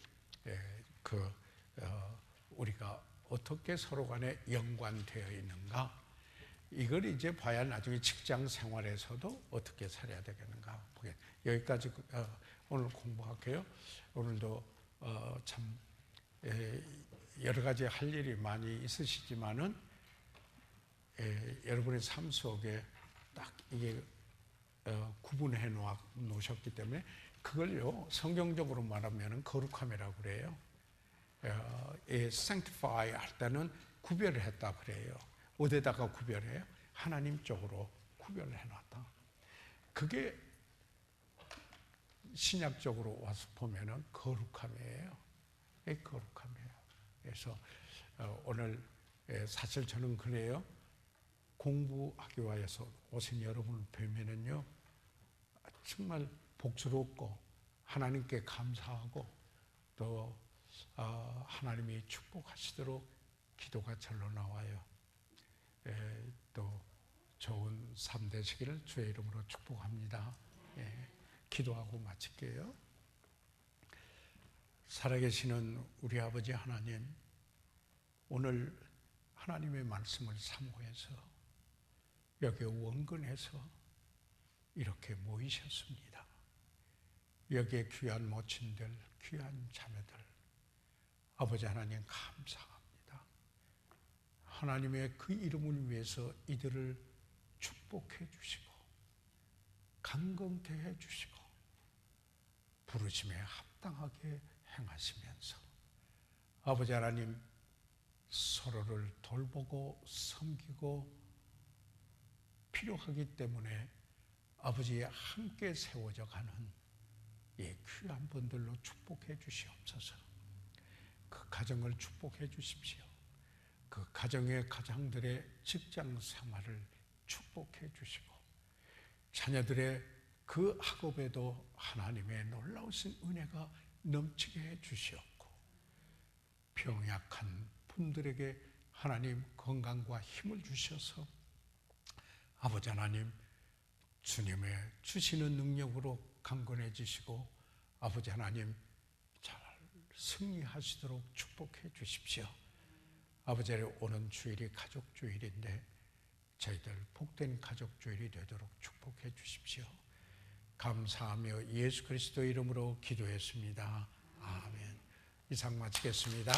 우리가 어떻게 서로 간에 연관되어 있는가, 이걸 이제 봐야 나중에 직장 생활에서도 어떻게 살아야 되겠는가 보게. 여기까지 오늘 공부할게요. 오늘도 참 여러 가지 할 일이 많이 있으시지만은 여러분의 삶 속에 딱 이게 구분해 놓으셨기 때문에 그걸요 성경적으로 말하면 거룩함이라고 그래요. sanctify 할 때는 구별을 했다 그래요. 어디다가 구별해요? 하나님 쪽으로 구별을 해놨다. 그게 신약적으로 와서 보면은 거룩함이에요. 거룩함이에요. 그래서 오늘 사실 저는 그래요. 공부하기 위해서 오신 여러분을 뵈면은요 정말 복스럽고 하나님께 감사하고 또 하나님이 축복하시도록 기도가 절로 나와요. 또 좋은 삶 되시기를 주의 이름으로 축복합니다. 기도하고 마칠게요. 살아계시는 우리 아버지 하나님, 오늘 하나님의 말씀을 사모해서 여기 원근해서 이렇게 모이셨습니다. 여기에 귀한 모친들, 귀한 자매들, 아버지 하나님 감사합니다. 하나님의 그 이름을 위해서 이들을 축복해 주시고 강건케 해 주시고 부르심에 합당하게 행하시면서 아버지 하나님 서로를 돌보고 섬기고 필요하기 때문에 아버지의 함께 세워져 가는 이 귀한 분들로 축복해 주시옵소서. 그 가정을 축복해 주십시오. 그 가정의 가장들의 직장 생활을 축복해 주시고 자녀들의 그 학업에도 하나님의 놀라우신 은혜가 넘치게 해 주시옵고 병약한 분들에게 하나님 건강과 힘을 주셔서 아버지 하나님 주님의 주시는 능력으로 강건해지시고 아버지 하나님 잘 승리하시도록 축복해 주십시오. 아버지 하나님 오는 주일이 가족주일인데 저희들 복된 가족주일이 되도록 축복해 주십시오. 감사하며 예수 그리스도 이름으로 기도했습니다. 아멘. 이상 마치겠습니다.